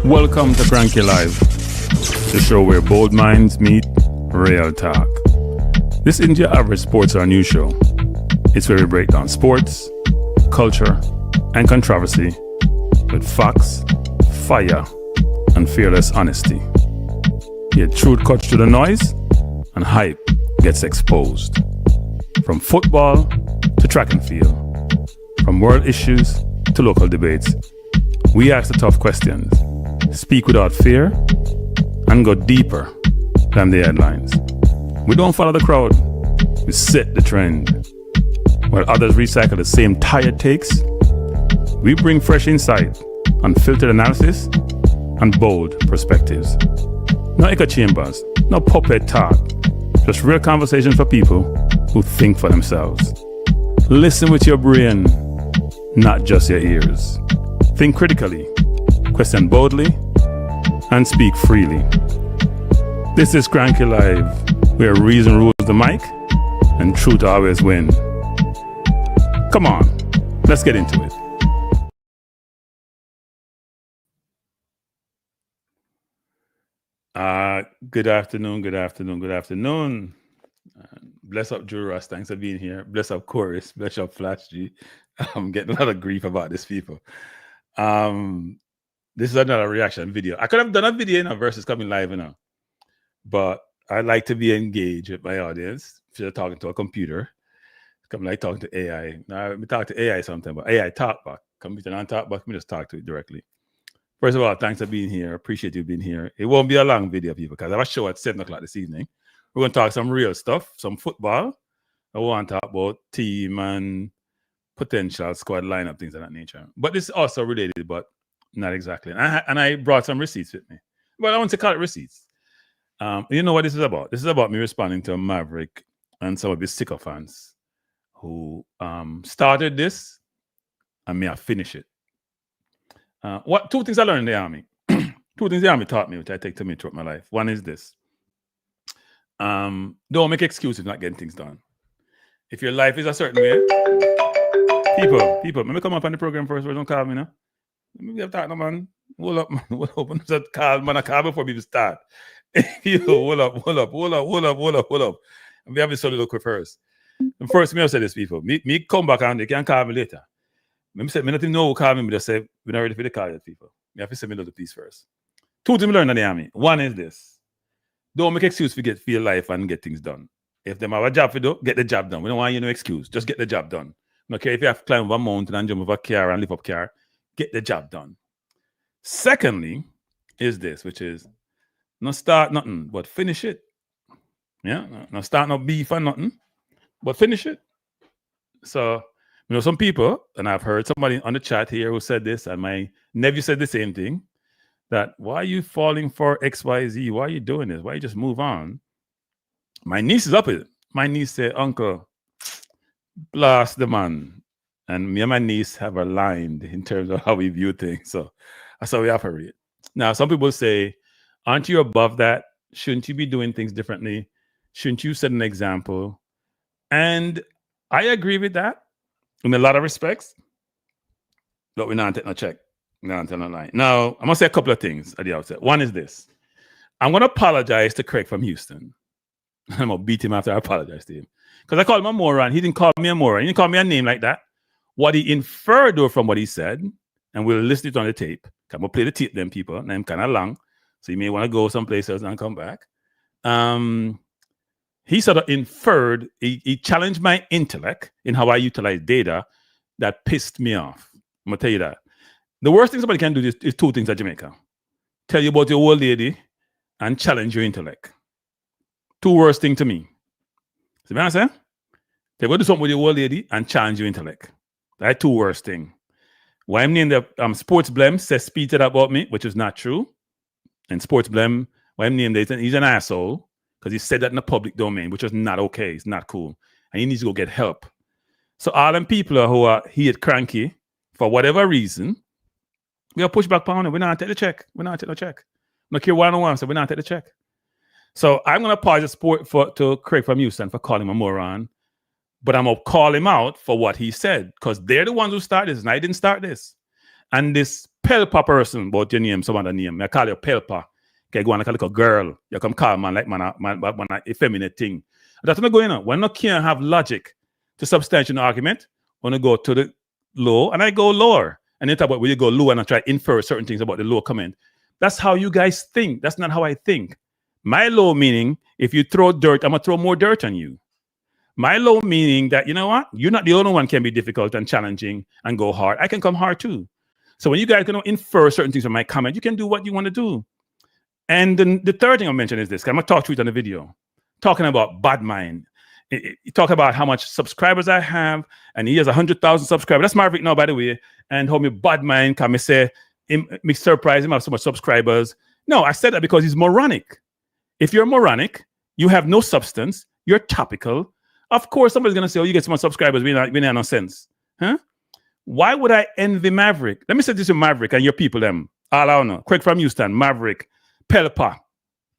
Welcome to Kranky Live, the show where bold minds meet real talk. This isn't your average sports or news show. It's where we break down sports, culture, and controversy with facts, fire, and fearless honesty. Here, truth cuts through the noise and hype gets exposed. From football to track and field, from world issues to local debates, we ask the tough questions, speak without fear, and go deeper than the headlines. We don't follow the crowd, we set the trend. While others recycle the same tired takes, we bring fresh insight, unfiltered analysis, and bold perspectives. No echo chambers, no puppet talk, just real conversation for people who think for themselves. Listen with your brain, not just your ears. Think critically, question boldly, and speak freely. This is Kranky Live, where reason rules the mic and truth always wins. Come on, let's get into it. Good afternoon. Bless up Drew Ross, thanks for being here. Bless up Chorus, bless up Flash G. I'm getting a lot of grief about this, people. This is another reaction video. I could have done a video versus coming live, but I like to be engaged with my audience. If you're talking to a computer, come like talking to AI. Now, we talk to AI sometimes, but AI talk back. Computer non talk back, we just talk to it directly. First of all, thanks for being here. Appreciate you being here. It won't be a long video, people, because I have a show at 7 o'clock this evening. We're going to talk some real stuff, some football. I want to talk about team and potential squad lineup, things of that nature. But this is also related, but not exactly. And I brought some receipts with me. Well, I want to call it receipts. You know what this is about? This is about me responding to Maverick and some of his sycophants who started this and may have finished it. Two things I learned in the army. Two things the army taught me, which I take to me throughout my life. One is this. Don't make excuses not getting things done. If your life is a certain way, people, let me come up on the program first. Don't call me now. We have talked, man. Hold up, man. Hold up. Call, man. I call before people start. Hold up. We have this little quick first. And first, me I say this, people. Me come back and they can call me later. Me say, me nothing know who call me, but just say, we're not ready for the call yet, people. You have to send me a little piece first. Two things we learned in the army. One is this. Don't make excuse for your life and get things done. If them have a job to do, get the job done. We don't want you no excuse. Just get the job done. Okay, if you have to climb over a mountain and jump over a car and lift up a car, get the job done. Secondly, is this, which is not start nothing, but finish it. Yeah, not start no beef or nothing, but finish it. So, some people, and I've heard somebody on the chat here who said this, and my nephew said the same thing, that why are you falling for XYZ? Why are you doing this? Why you just move on? My niece is up with it. My niece said, Uncle, blast the man. And me and my niece have aligned in terms of how we view things. So that's how we operate. Now, some people say, aren't you above that? Shouldn't you be doing things differently? Shouldn't you set an example? And I agree with that in a lot of respects. But we're not taking a check. No, no lie. Now, I'm going to say a couple of things at the outset. One is this. I'm going to apologize to Craig from Houston. I'm going to beat him after I apologize to him. Because I called him a moron. He didn't call me a moron. He didn't call me a name like that. What he inferred, though, from what he said, and we'll listen it on the tape. I'm going to play the tape, them people, and I'm kind of long. So you may want to go someplace else and come back. He sort of inferred, he challenged my intellect in how I utilize data that pissed me off. I'm going to tell you that. The worst thing somebody can do is two things at Jamaica. Tell you about your old lady and challenge your intellect. Two worst things to me. See what I'm saying? They go do something with your old lady and challenge your intellect. That's two worst things. Why I'm named the Sports Blem says speeded about me, which is not true. And Sports Blem, why I'm named he's an asshole because he said that in the public domain, which is not okay. It's not cool. And he needs to go get help. So all them people who are here at Kranky, for whatever reason, we are push back pound it. We're not take the check. We're not take no check. No care one-on-one, so we're not take the check. So I'm gonna pause the sport to Craig from Houston for calling him a moron, but I'm gonna call him out for what he said because they're the ones who started this, and I didn't start this. And this Pelpa person, but your name, some other name. I call you Pelpa. Okay, go on like a little girl. You come call man like man effeminate thing. That's not going on. When no can't have logic to substantiate an argument, when I go to the low and I go lower. And then talk about when you go low and I try to infer certain things about the low comment. That's how you guys think. That's not how I think. My low meaning, if you throw dirt, I'm gonna throw more dirt on you. My low meaning that, you know what? You're not the only one can be difficult and challenging and go hard. I can come hard too. So when you guys can infer certain things from my comment, you can do what you want to do. And then the third thing I'll mention is this. I'm going to talk to it on the video. Talking about bad mind. You talk about how much subscribers I have, and he has 100,000 subscribers. That's Maverick now, by the way. And how me bad mind can me say, me surprise him have so much subscribers. No, I said that because he's moronic. If you're moronic, you have no substance, you're topical. Of course, somebody's going to say, oh, you get so much subscribers, we have no sense. Huh? Why would I envy Maverick? Let me say this to Maverick and your people, them. All I don't know. Craig from Houston, Maverick, Pelpa,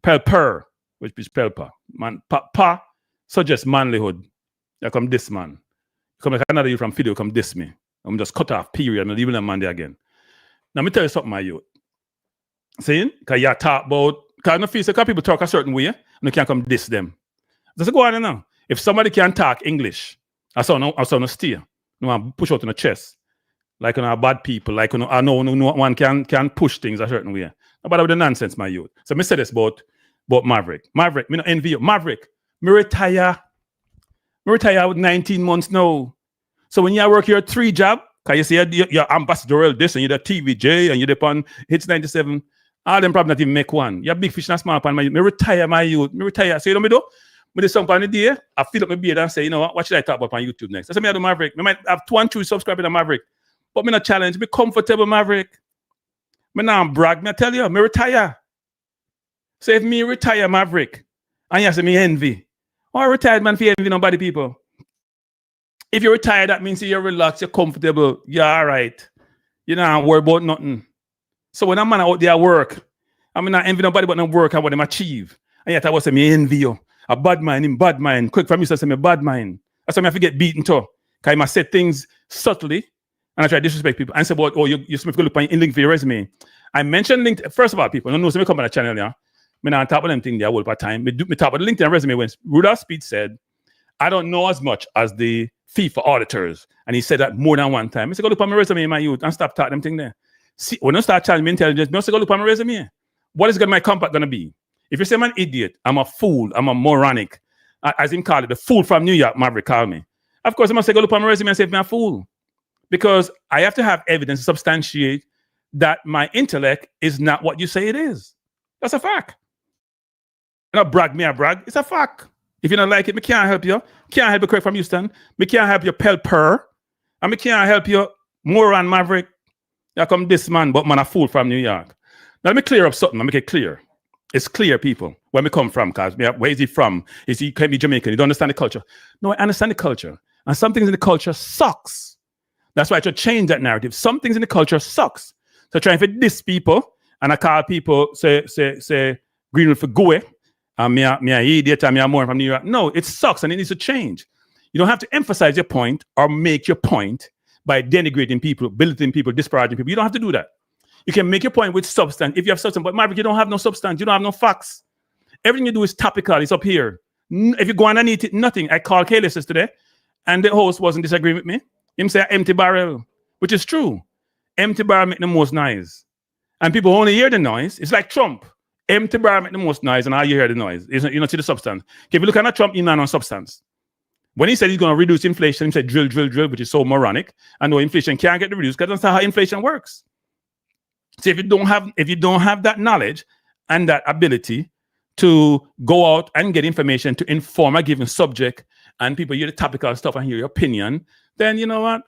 Pelper, which is Pelpa. Man, pa suggests manlyhood. You come this man. Come like another you from video, come this me. I'm just cut off, period. I'm leaving them man there again. Now, let me tell you something, my youth. Saying? Because you talk about, because no feel, because people talk a certain way, and you can't come diss them. Just go on now. If somebody can talk English, I saw no steer. No, I push out in the chest. Like bad people, like I know one can push things a certain way. About the nonsense, my youth. So me say this about Maverick. Maverick, me no envy you. Maverick, me retire with 19 months now. So when you work your 3 job, because you see you're ambassadorial this and you're the TVJ and you're on Hits 97, all them probably not even make one. You're big fish and small pan, my youth. Me retire, my youth. Me retire. So you know me do? Me do something on the day, I fill up my beard and say, you know what should I talk about on YouTube next? That's what I do Maverick. I might have 2 and 3 subscribers to Maverick. But me not challenge, be comfortable, Maverick. Me not brag, me tell you, me retire. So if me retire, Maverick, and you say me envy. Or retired man for envy nobody people. If you retire, that means you're relaxed, you're comfortable, you're all right. You don't worry about nothing. So when a man out there work, I'm not envy nobody but not work and what them achieve. And yet I was say me envy you. A bad mind, in bad mind. Quick from you say me bad mind. That's why I have to get beaten too. Because I must say things subtly. And I try to disrespect people. And say about, oh, you supposed to look on link for your resume. I mentioned LinkedIn. First of all, people, don't know, so me come on the channel now. Me not talk about them thing there all the time. Me talk about the LinkedIn resume when Rudolph Speed said, I don't know as much as the FIFA auditors. And he said that more than one time. I said, go look on my resume, my youth, and stop talking them thing there. See, when I start challenging me intelligence, I say, go look on my resume. What is my compact going to be? If you say I'm an idiot, I'm a fool, I'm a moronic, as him call it, the fool from New York, Maverick call me. Of course, I must say, go look on my resume and say, I'm a fool. Because I have to have evidence to substantiate that my intellect is not what you say it is. That's a fact. You not brag me, I brag. It's a fact. If you don't like it, me can't help you. Can't help you, Craig from Houston. Me can't help you, Pelper. And me can't help you, moron Maverick. You come this man, but man a fool from New York. Now let me clear up something. Let me make it clear. It's clear, people, where we come from. Cause where is he from? Is he can be Jamaican? You don't understand the culture. No, I understand the culture. And some things in the culture sucks. That's why I try to change that narrative. Some things in the culture sucks. So trying to diss people, and I call people say Greenwood for Goe, and me a idiot, and me a more from New York. No, it sucks, and it needs to change. You don't have to emphasize your point or make your point by denigrating people, belittling people, disparaging people. You don't have to do that. You can make your point with substance if you have substance. But Maverick, you don't have no substance. You don't have no facts. Everything you do is topical. It's up here. If you go underneath it, nothing. I called Kayla yesterday, and the host wasn't disagreeing with me. Him say empty barrel, which is true. Empty barrel make the most noise. And people only hear the noise. It's like Trump. Empty barrel make the most noise, and all you hear the noise. You don't see the substance. Okay, if you look at Trump, he's not on substance. When he said he's going to reduce inflation, he said drill, drill, drill, which is so moronic. And no, inflation can't get reduced because that's not how inflation works. So if you don't have that knowledge and that ability to go out and get information to inform a given subject, and people hear the topical stuff and hear your opinion, then you know what?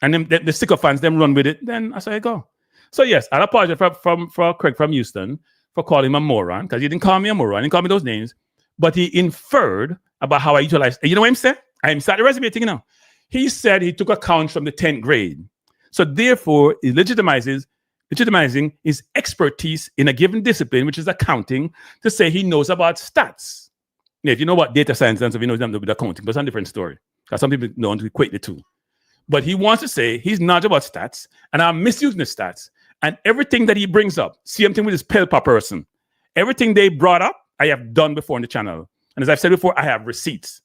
And then the sycophants, them run with it, then that's how I go. So yes, I apologize for Craig from Houston for calling him a moron, because he didn't call me a moron, he didn't call me those names, but he inferred about how I utilize. You know what I'm saying? I'm starting resume thing now. He said he took accounts from the 10th grade. So therefore, it legitimizing his expertise in a given discipline, which is accounting, to say he knows about stats. Now, if you know what data science and stuff, you know something with accounting, but it's a different story. Because some people don't equate the two. But he wants to say he's not about stats, and I'm misusing the stats. And everything that he brings up, same thing with this Pelpa person. Everything they brought up, I have done before on the channel. And as I've said before, I have receipts.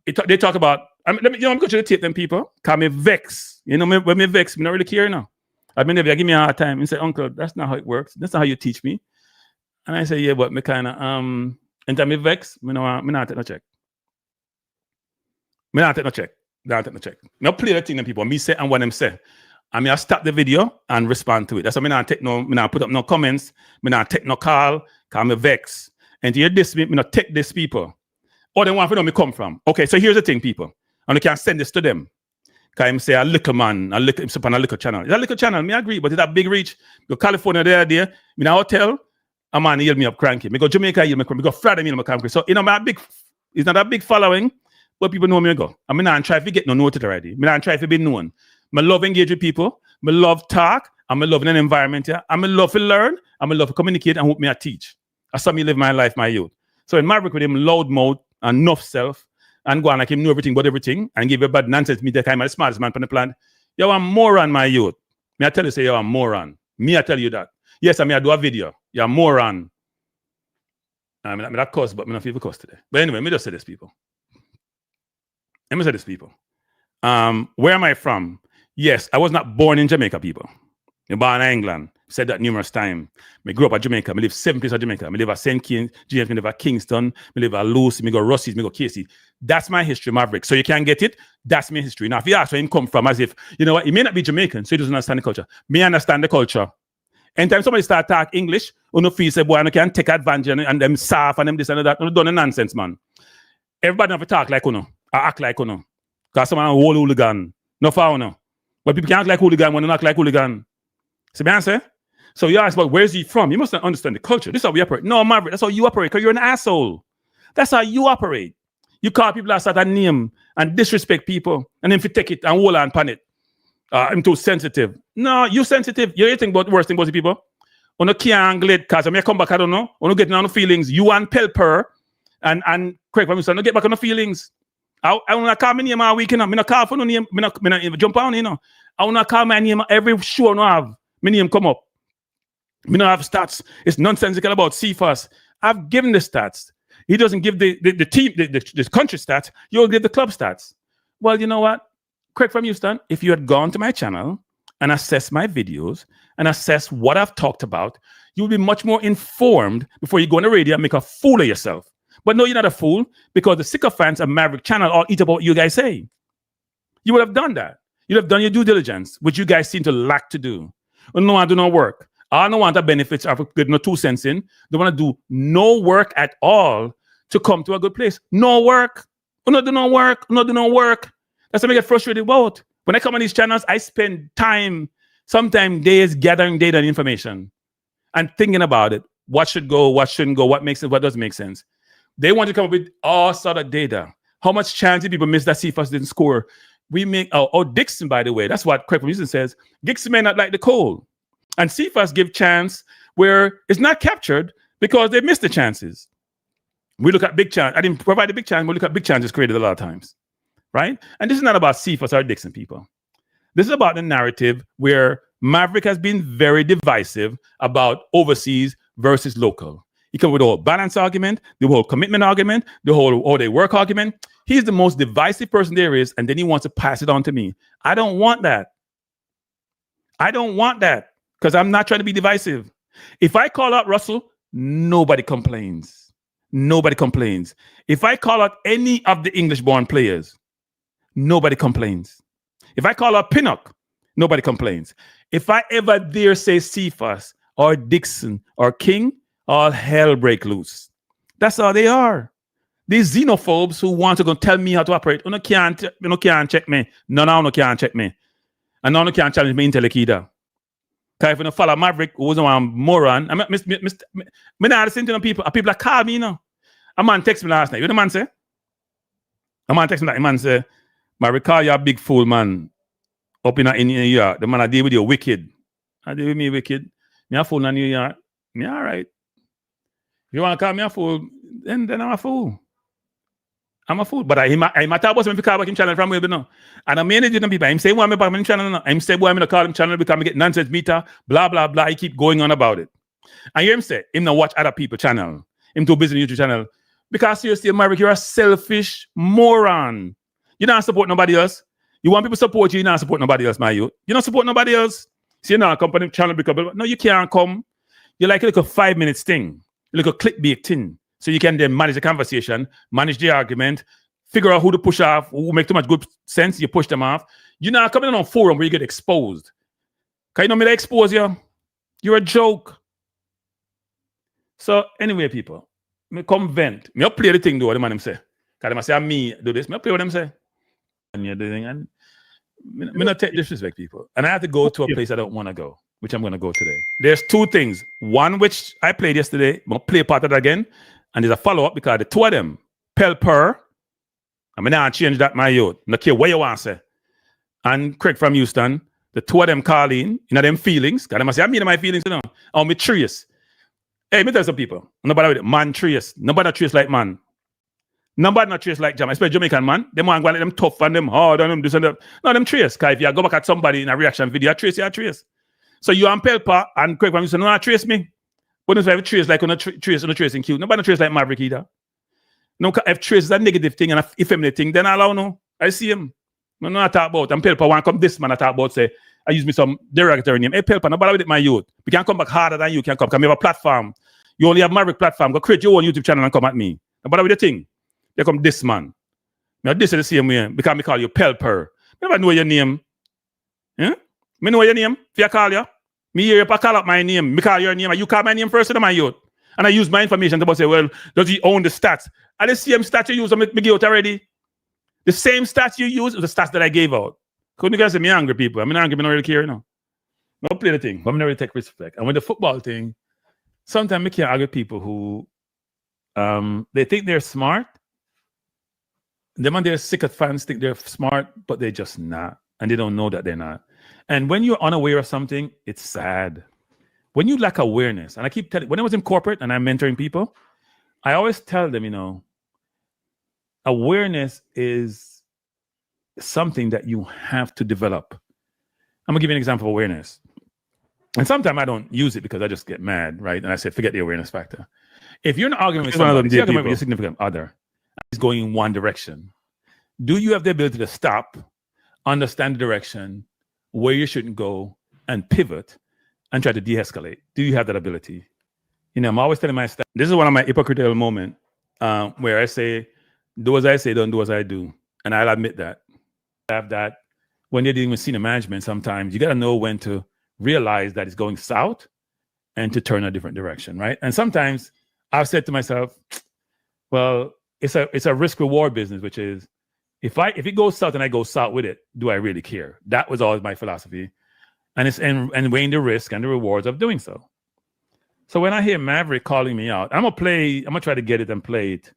They talk about, I'm going to show the tape them people, call me vex. You know, when me vex, me not really care now. I've been there, they give me a hard time and say, uncle, that's not how it works. That's not how you teach me. And I say, yeah, but me kind of, anytime me vex, me not take no check. Me not take no check. Now play the thing that people, me say and what them say. I mean, I stop the video and respond to it. That's why me not put up no comments, me not take no call, call me vex. And to hear this, me not take this people. Or they want to know me come from. Okay, so here's the thing, people. And you can send this to them. Because I'm say a little man, a little channel. It's a little channel, me agree, but it's a big reach. Go California there, me in a hotel, a man yield me up Kranky. Me go Jamaica, yield me Kranky. Me go Friday, yield me Kranky. So, you know, it's not a big following, but people know me go. I mean, I try to get no noted already. I mean, I try to be known. I love engage with people. I love talk. I love in an environment here. I love to learn. I love to communicate and hope me I teach. That's how me live my life, my youth. So in Maverick with him, loud mouth, enough self, and go on like him know everything but everything, and give you bad nonsense. Me that I'm the smartest man on the planet. You're a moron, my youth. Me I tell you, say you're a moron. Me I tell you that. Yes, I do a video. You're a moron. I mean that cuss, but me not feel cuss today. But anyway, me just say this, people. Let me say this, people. Where am I from? Yes, I was not born in Jamaica, people. I'm born in England. Said that numerous times. I grew up at Jamaica. I live 7 places in Jamaica. I live at St. Kitts, I live at Kingston. I live at Lucy. I go Rossi's. I go Casey. That's my history, Maverick. So you can't get it. That's my history. Now, if you ask where him come from, as if, you know what, he may not be Jamaican, so he doesn't understand the culture. Me understand the culture. Anytime somebody start talk English, you feel say, boy, I can't take advantage and them soft and them this and that. You don't nonsense, man. Everybody have to talk like or act like because someone a whole hooligan. No for no. But people can't act like hooligan when they act like hooligan. See what I'm saying? So you ask, but where's he from? You must understand the culture. This is how we operate. No, Maverick, that's how you operate because you're an asshole. That's how you operate. You call people that start a name and disrespect people, and then if you take it and hold on pan it, I'm too sensitive. No, you sensitive. You're think about the worst thing about the people. On a can't glad because I may come back, I don't know. On no getting on the feelings. You and Pelper and Craig from Mr. No get back on the feelings. I want to call my name all week, you know. I not call for no name. I not jump on, you know. I want to call my name every show I have. My name come up. Me don't have stats. It's nonsensical about CFAS. I've given the stats. He doesn't give the team, the country stats. You'll give the club stats. Well, you know what? Craig from Houston, if you had gone to my channel and assessed my videos and assessed what I've talked about, you'll be much more informed before you go on the radio and make a fool of yourself. But no, you're not a fool because the sycophants of Maverick channel all eat about what you guys say. You would have done that. You'd have done your due diligence, which you guys seem to lack to do. No, I do not work. I don't want the benefits of getting no 2 cents in. They want to do no work at all to come to a good place. No work. No do no work. No do no work. That's what I get frustrated about. When I come on these channels, I spend time, sometimes days, gathering data and information and thinking about it. What should go, what shouldn't go, what makes sense, what doesn't make sense. They want to come up with all sort of data. How much chance did people miss that CFAS didn't score? We make, Dixon, by the way, that's what Craig from Houston says. Dixon may not like the call. And CFAS give chance where it's not captured because they missed the chances. We look at big chance. I didn't provide a big chance. We look at big chances created a lot of times, right? And this is not about CFAS or Dixon, people. This is about the narrative where Maverick has been very divisive about overseas versus local. He comes with the whole balance argument, the whole commitment argument, the whole they work argument. He's the most divisive person there is, and then he wants to pass it on to me. I don't want that. I don't want that. Because I'm not trying to be divisive. If I call out Russell, nobody complains. Nobody complains. If I call out any of the English-born players, nobody complains. If I call out Pinnock, nobody complains. If I ever dare say CFAS or Dixon or King, all hell break loose. That's how they are. These xenophobes who want to go tell me how to operate, you can't check me. No can't check me. And no can't challenge me intellect either. Because if you don't follow Maverick, who was a moron, I not listen to people. People that call me, you know. A man text me last night. You know the man say? A man text me that. The man say, Maverick, call you a big fool, man. Up in New York. The man I deal with you wicked. I deal with me wicked. Me a fool in New York. Me all right. If you want to call me a fool, then I'm a fool. I'm a fool, but I talk about him because him channel from where no. And I manage them people. I'm saying why I'm about him channel no. I'm saying why I'm gonna call him channel because I get nonsense meter, blah blah blah. He keep going on about it. I hear him say him not watch other people channel. Him too busy YouTube channel. Because seriously, Maverick, you're a selfish moron. You don't support nobody else. You want people to support you, you don't support nobody else, my youth. You don't support nobody else. See, you know, company channel because no, you can't come. You like a little 5 minutes thing, a little clickbait thing. So you can then manage the conversation, manage the argument, figure out who to push off, who make too much good sense, you push them off. You're not coming on a forum where you get exposed. Can you know me to expose you? You're a joke. So anyway, people, me come vent. Me play the thing though, what the man them say. Because they say, me do this, me play what them say. And you're doing, and me not take disrespect people. And I have to go to a place I don't want to go, which I'm going to go today. There's two things. One, which I played yesterday, I'm going to play part of it again. And there's a follow-up because the two of them, Pelper, I mean, I change that, my youth. No care what you want to say. And Craig from Houston, the two of them calling, you know, them feelings. Because they must say, I mean my feelings, you know. Oh, me trees. Hey, me tell some people. Nobody with it. Man trees. Nobody not trees like man. Nobody not trees like Jamaica. Especially Jamaican man. Them want to let them tough and them hard and them this and that. No, them trees. Because if you go back at somebody in a reaction video, you trees. So you and Pelper and Craig from Houston, no, trace me. But if I have trace like on a trace in cute, nobody trace like Maverick either. No, if trace is a negative thing and a effeminate thing, then I allow no. I see him. No, I talk about. And Pelper want to come this man I talk about say, I use me some derogatory name. Hey Pelper, nobody with it, my youth. We can come back harder than you can come. Because we have a platform. You only have Maverick platform. Go create your own YouTube channel and come at me. Nobody with the thing. They come this man. Now this is the same way. Because me call you Pelper. Never know your name. Yeah? Me know your name. If I call you. Me hear you call out my name. Me call your name. And you call my name first, my youth. And I use my information to say, well, does he own the stats? And the same stats you use, I give out already. The same stats you use is the stats that I gave out. Couldn't you guys say me angry people? I'm not angry, I don't really care, you know. No play the thing, but I'm not really take respect. And with the football thing, sometimes I can't argue people who they think they're smart. Them and their sick of fans think they're smart, but they're just not. And they don't know that they're not. And when you're unaware of something, it's sad. When you lack awareness, and I keep telling, when I was in corporate and I'm mentoring people, I always tell them, you know, awareness is something that you have to develop. I'm gonna give you an example of awareness. And sometimes I don't use it because I just get mad, right? And I say, forget the awareness factor. If you're in an argument with somebody, you're arguing with your significant other, is going in one direction. Do you have the ability to stop, understand the direction, where you shouldn't go, and pivot and try to de-escalate? Do you have that ability? You know, I'm always telling my staff, this is one of my hypocritical moments where I say, do as I say, don't do as I do. And I'll admit that. I have that when you're dealing with senior management, sometimes you got to know when to realize that it's going south and to turn a different direction, right? And sometimes I've said to myself, well, it's a risk reward business, which is if it goes south and I go south with it, do I really care? That was always my philosophy. And it's and weighing the risk and the rewards of doing so. So when I hear Maverick calling me out, I'm gonna try to get it and play it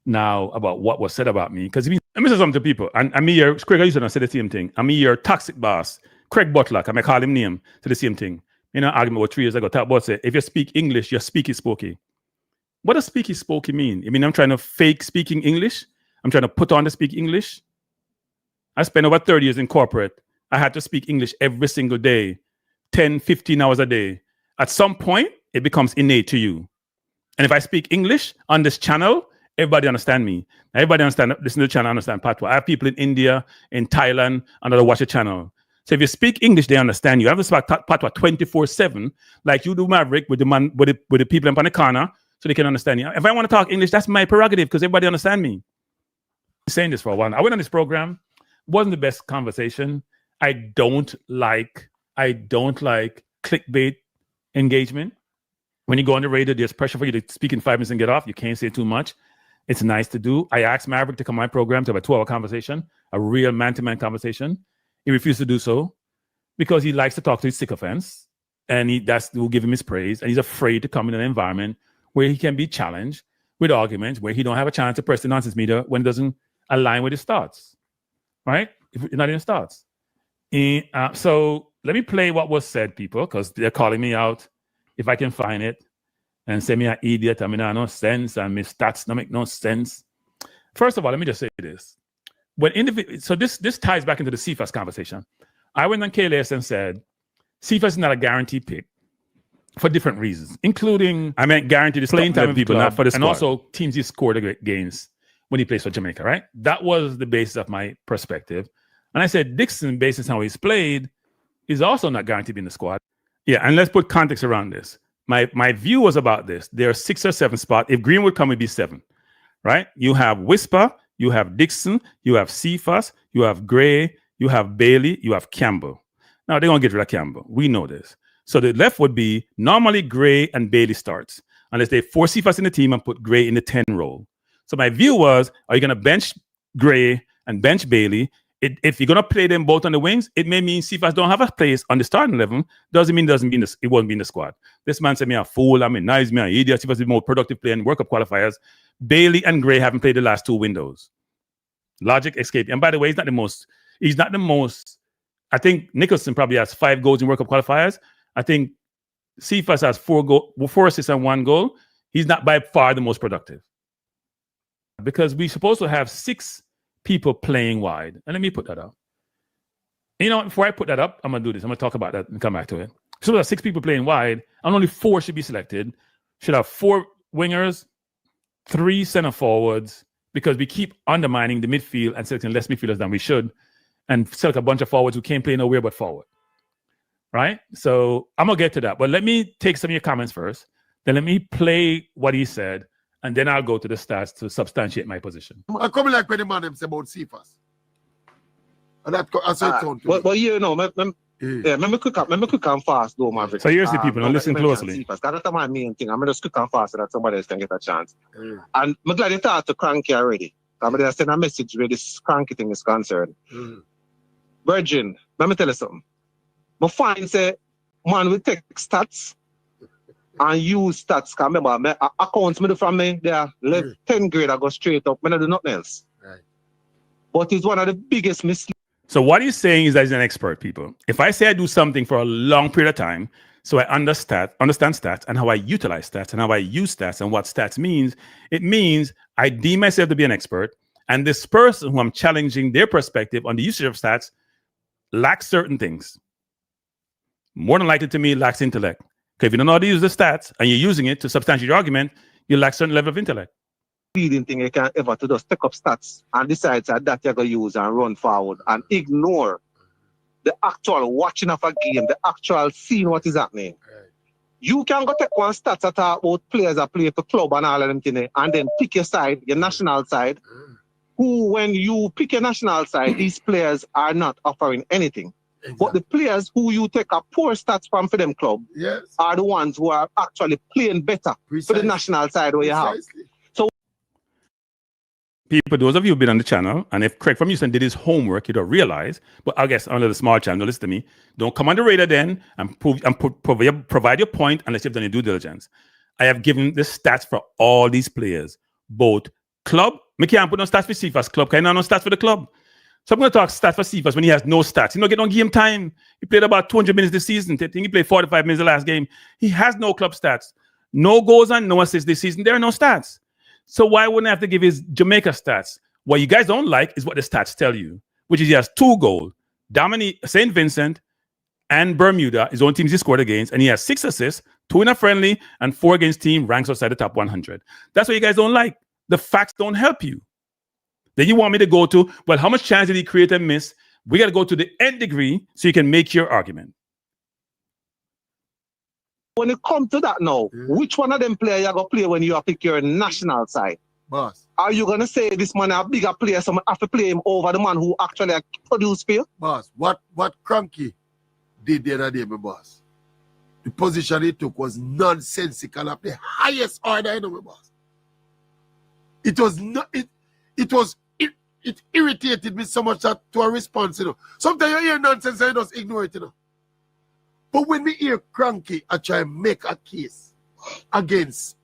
now about what was said about me. Because let me say something to people. And me here, Craig, I used to say the same thing. I'm your toxic boss, Craig Butler. I may call him name to the same thing. You know, argument about 3 years ago, talk about say, if you speak English, you're speaky spokey. What does speaky spokey mean? I mean, I'm trying to fake speaking English. I'm trying to put on to speak English. I spent over 30 years in corporate. I had to speak English every single day, 10, 15 hours a day. At some point, it becomes innate to you. And if I speak English on this channel, everybody understand me. Everybody understand, listen to the channel, understand Patois. I have people in India, in Thailand, and they watch the channel. So if you speak English, they understand you. I have to speak Patois 24/7, like you do Maverick with the man, with the people in the corner, so they can understand you. If I want to talk English, that's my prerogative because everybody understand me. I'm saying this for a while. I went on this program. Wasn't the best conversation. I don't like clickbait engagement. When you go on the radio, there's pressure for you to speak in 5 minutes and get off. You can't say too much. It's nice to do. I asked Maverick to come on my program to have a 2-hour conversation, a real man-to-man conversation. He refused to do so because he likes to talk to his sycophants, and that's will give him his praise. And he's afraid to come in an environment where he can be challenged with arguments, where he don't have a chance to press the nonsense meter when it doesn't align with his thoughts, right? If it's not in his thoughts. So let me play what was said, people, because they're calling me out. If I can find it and say me an idiot, I mean, I no sense, and my stats don't make no sense. First of all, let me just say this. So this ties back into the Cephas conversation. I went on KLS and said, Cephas is not a guaranteed pick for different reasons, including, I meant guaranteed the playing time of people, not for the squad. And also teams he scored against when he plays for Jamaica, right? That was the basis of my perspective. And I said, Dixon, based on how he's played, is also not guaranteed to be in the squad. Yeah, and let's put context around this. My view was about this. There are 6 or 7 spots. If Green would come, it'd be 7, right? You have Whisper, you have Dixon, you have Cephas, you have Gray, you have Bailey, you have Campbell. Now, they're going to get rid of Campbell. We know this. So the left would be normally Gray and Bailey starts, unless they force Cephas in the team and put Gray in the 10 role. So my view was, are you going to bench Gray and bench Bailey? If you're going to play them both on the wings, it may mean Cephas don't have a place on the starting level. Doesn't mean it won't be in the squad. This man said me a fool, I mean, nice, me an idiot. Cephas is the more productive player in World Cup qualifiers. Bailey and Gray haven't played the last 2 windows. Logic escape. And by the way, he's not the most, I think Nicholson probably has 5 goals in World Cup qualifiers. I think Cephas has 4 assists and 1 goal. He's not by far the most productive. Because we're supposed to have 6 people playing wide. And let me put that up. You know, before I put that up, I'm going to do this. I'm going to talk about that and come back to it. So there are 6 people playing wide, and only 4 should be selected. Should have 4 wingers, 3 center forwards, because we keep undermining the midfield and selecting less midfielders than we should, and select a bunch of forwards who can't play nowhere but forward. Right? So I'm going to get to that. But let me take some of your comments first. Then let me play what he said, and then I'll go to the stats to substantiate my position. I come like when the man say about Cephas. And that I said something. But you know, remember quick and fast though, Maverick. So here's the people, now listen closely. That's my main thing. I'm just quick and fast so that somebody else can get a chance. And I'm glad you talked to Kranky already. I'm going to send a message where this Kranky thing is concerned. Virgin, let me tell you something. My fine say, man, we take stats and use stats. Because remember, my accounts from me, they are left 10 grade, I go straight up. I don't do nothing else. Right. But it's one of the biggest mistakes. So what he's saying is that he's an expert, people. If I say I do something for a long period of time, so I understand stats and how I utilize stats and how I use stats and what stats means, it means I deem myself to be an expert. And this person who I'm challenging their perspective on the usage of stats lacks certain things. More than likely to me, lacks intellect. Because if you don't know how to use the stats and you're using it to substantiate your argument, you lack certain level of intellect. Leading thing you can ever to just take up stats and decide that you're going to use and run forward and ignore the actual watching of a game, the actual seeing what is happening. Right. You can go take one stats that are about players that play for club and all of them things, and then pick your side, your national side, who when you pick your national side, these players are not offering anything. Exactly. But the players who you take a poor stats from for them club are the ones who are actually playing better for the national side where you have. So people, those of you who've been on the channel, and if Craig from Houston did his homework, you'd have realized, but I guess under the small channel, listen to me, don't come on the radar then and provide your point unless you've done your due diligence. I have given the stats for all these players, both club. Me can't put no stats for Cephas club, because I know no stats for the club. So I'm going to talk stats for Cephas when he has no stats. He don't game time. He played about 200 minutes this season. I think he played 45 minutes the last game. He has no club stats. No goals and no assists this season. There are no stats. So why wouldn't I have to give his Jamaica stats? What you guys don't like is what the stats tell you, which is he has 2 goals. St. Vincent and Bermuda, his own teams he scored against, and he has 6 assists, 2 in a friendly, and 4 against team ranks outside the top 100. That's what you guys don't like. The facts don't help you. Then you want me to go to, well, how much chance did he create and miss? We got to go to the nth degree so you can make your argument. When it comes to that now, which one of them players you going to play when you pick your national side? Boss. Are you going to say this man a bigger player, so I have to play him over the man who actually produced for you? Boss, what Kranky did the other day, my boss, the position he took was nonsensical of the highest order, you know, my boss. It was not, it irritated me so much that to a response, you know. Sometimes you hear nonsense and you just ignore it, you know. But when we hear Kranky, I try and make a case against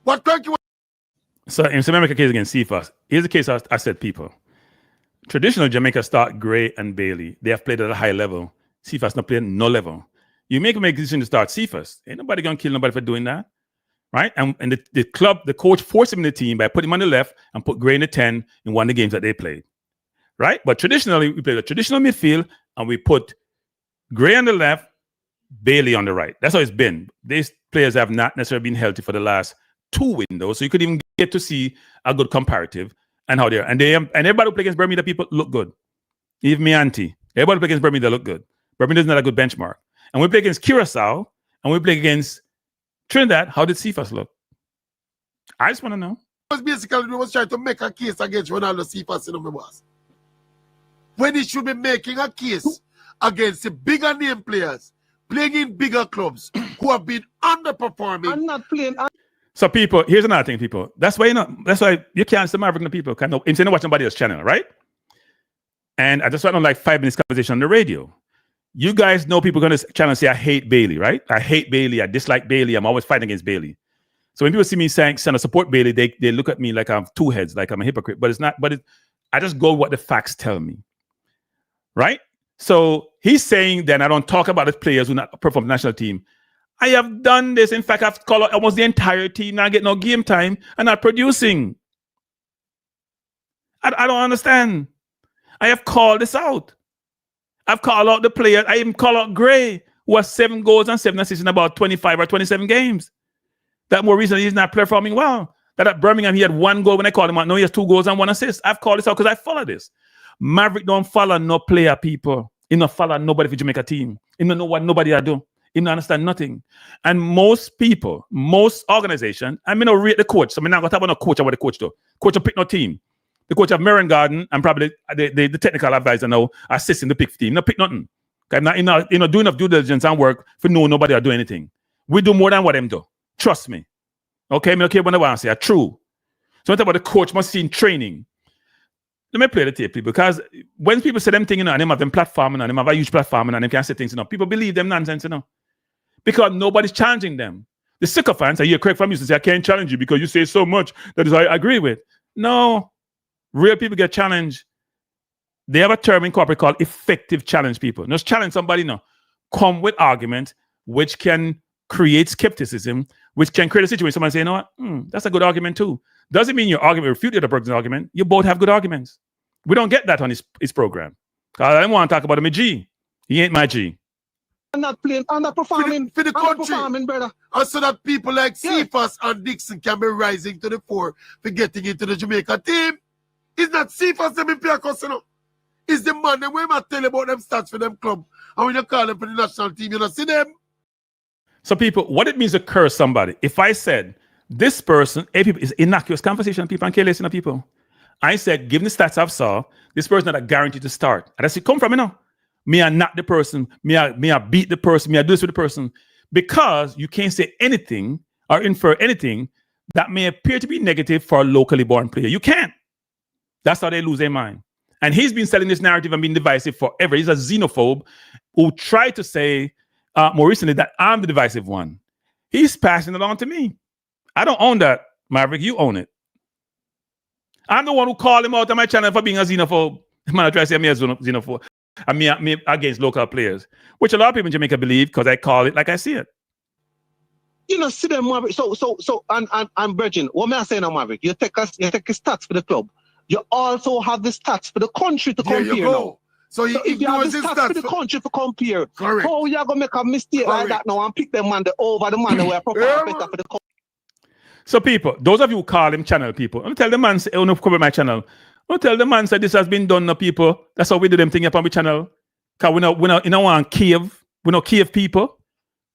what Kranky was. So in Jamaica, a case against Cephas, here's the case I said, people. Traditional Jamaica start Gray and Bailey. They have played at a high level. Cephas not played no level. You make a decision to start Cephas. Ain't nobody going to kill nobody for doing that. right? And the club, the coach forced him in the team by putting him on the left and put Gray in the 10 in one of the games that they played, right? But traditionally, we played a traditional midfield and we put Gray on the left, Bailey on the right. That's how it's been. These players have not necessarily been healthy for the last 2 windows, so you could even get to see a good comparative and how they're. And everybody who play against Bermuda people look good. Even me auntie. Everybody who play against Bermuda look good. Bermuda's not a good benchmark. And we play against Curacao and we play against Trinidad. How did Cephas look? I just want to know. Basically, we was trying to make a case against Ronaldo Cephas, you know, my boss. When he should be making a case against the bigger name players, playing in bigger clubs who have been underperforming. I'm not playing. So people, here's another thing, people. That's why you can't say Maverick people can know instead of watching somebody else's channel, right? And I just went on like 5 minutes conversation on the radio. You guys know people going to channel say I hate Bailey, right? I hate Bailey. I dislike Bailey. I'm always fighting against Bailey. So when people see me saying I support Bailey, they look at me like I have 2 heads, like I'm a hypocrite. But it's not. I just go what the facts tell me, right? So he's saying then I don't talk about the players who not perform the national team. I have done this. In fact, I've called out almost the entire team, not getting no game time and not producing. I don't understand. I have called this out. I've called out the players. I even called out Gray, who has 7 goals and 7 assists in about 25 or 27 games. That more recently he's not performing well. That at Birmingham he had 1 goal when I called him out. No, he has 2 goals and 1 assist. I've called this out because I follow this. Maverick don't follow no player, people. He don't follow nobody for Jamaica team. He don't know what nobody are doing. He don't understand nothing. And most people, most organizations, I mean, I rate the coach. So I'm not going to talk about no coach about the coach though. Coach will pick no team. The coach of Merrin Garden and probably the technical advisor now assisting the pick team. No pick nothing. I'm not doing enough due diligence and work for know nobody are doing anything. We do more than what them do. Trust me. Okay, me okay when I want to say true. So what about the coach must see in training? Let me play the tape, people, because when people say them things, and them have them platform, and them have a huge platform, and them can say things, people believe them nonsense, because nobody's challenging them. The sycophants, I hear Craig from you say, I can't challenge you because you say so much that is I agree with. No, real people get challenged. They have a term in corporate called effective challenge people. Just challenge somebody now. Come with argument which can create skepticism, which can create a situation where somebody say, you know what, that's a good argument too. Doesn't mean your argument refute the other person's argument. You both have good arguments. We don't get that on his program. I don't want to talk about him, G. He ain't my G. I'm not playing, I'm not performing. For the country, brother. And so that people like Cephas and Dixon can be rising to the fore for getting into the Jamaica team. It's not Cephas them in Piacos, It's the man them when I tell you about them stats for them club. And when you call them for the national team, you don't see them. So people, what it means to curse somebody. If I said, this person, people, is innocuous conversation, people, and can't listen to people. I said, given the stats I've saw, this person not a guarantee to start. And that's it come from, Me are not the person. Me are beat the person. Me are do this with the person. Because you can't say anything or infer anything that may appear to be negative for a locally born player. You can't. That's how they lose their mind. And he's been selling this narrative and being divisive forever. He's a xenophobe who tried to say more recently that I'm the divisive one. He's passing it on to me. I don't own that, Maverick. You own it. I'm the one who called him out on my channel for being a xenophobe. Man, I try to say I'm a xenophobe. I mean against local players, which a lot of people in Jamaica believe because I call it like I see it. See them, Maverick. And Virgin, what may I say now, Maverick? You take stats for the club. You also have the stats for the country to compare now. So if you have the stats for the country to compare, correct. How you gonna make a mistake like that now and pick them man over the man who are performing better for the country? So people, those of you who call him channel people, I'm tell the man say, oh no, cover my channel. I'm tell the man say this has been done, no people. That's how we do them thing up on my channel. Cause we don't want Kiev. We know Kiev people.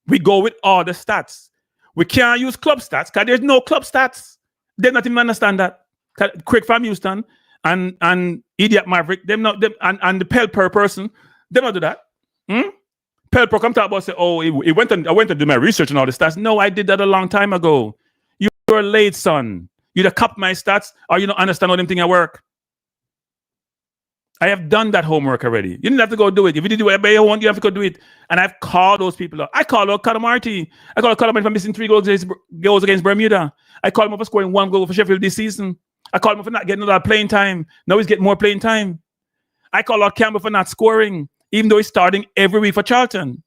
We go with all the stats. We can't use club stats because there's no club stats. They not even understand that. Quick from Houston and Idiot Maverick, and the Pelper person, they don't do that. Pelper come talk about say, oh, I went to do my research and all the stats. No, I did that a long time ago. You're late, son. You either copy my stats or you don't understand how them thing I work. I have done that homework already. You didn't have to go do it. If you did whatever you want, you have to go do it. And I've called those people out. I called out Calamarty. I called Calamarty for missing 3 goals against Bermuda. I called him up for scoring 1 goal for Sheffield this season. I called him for not getting a lot of playing time. Now he's getting more playing time. I called out Campbell for not scoring, even though he's starting every week for Charlton.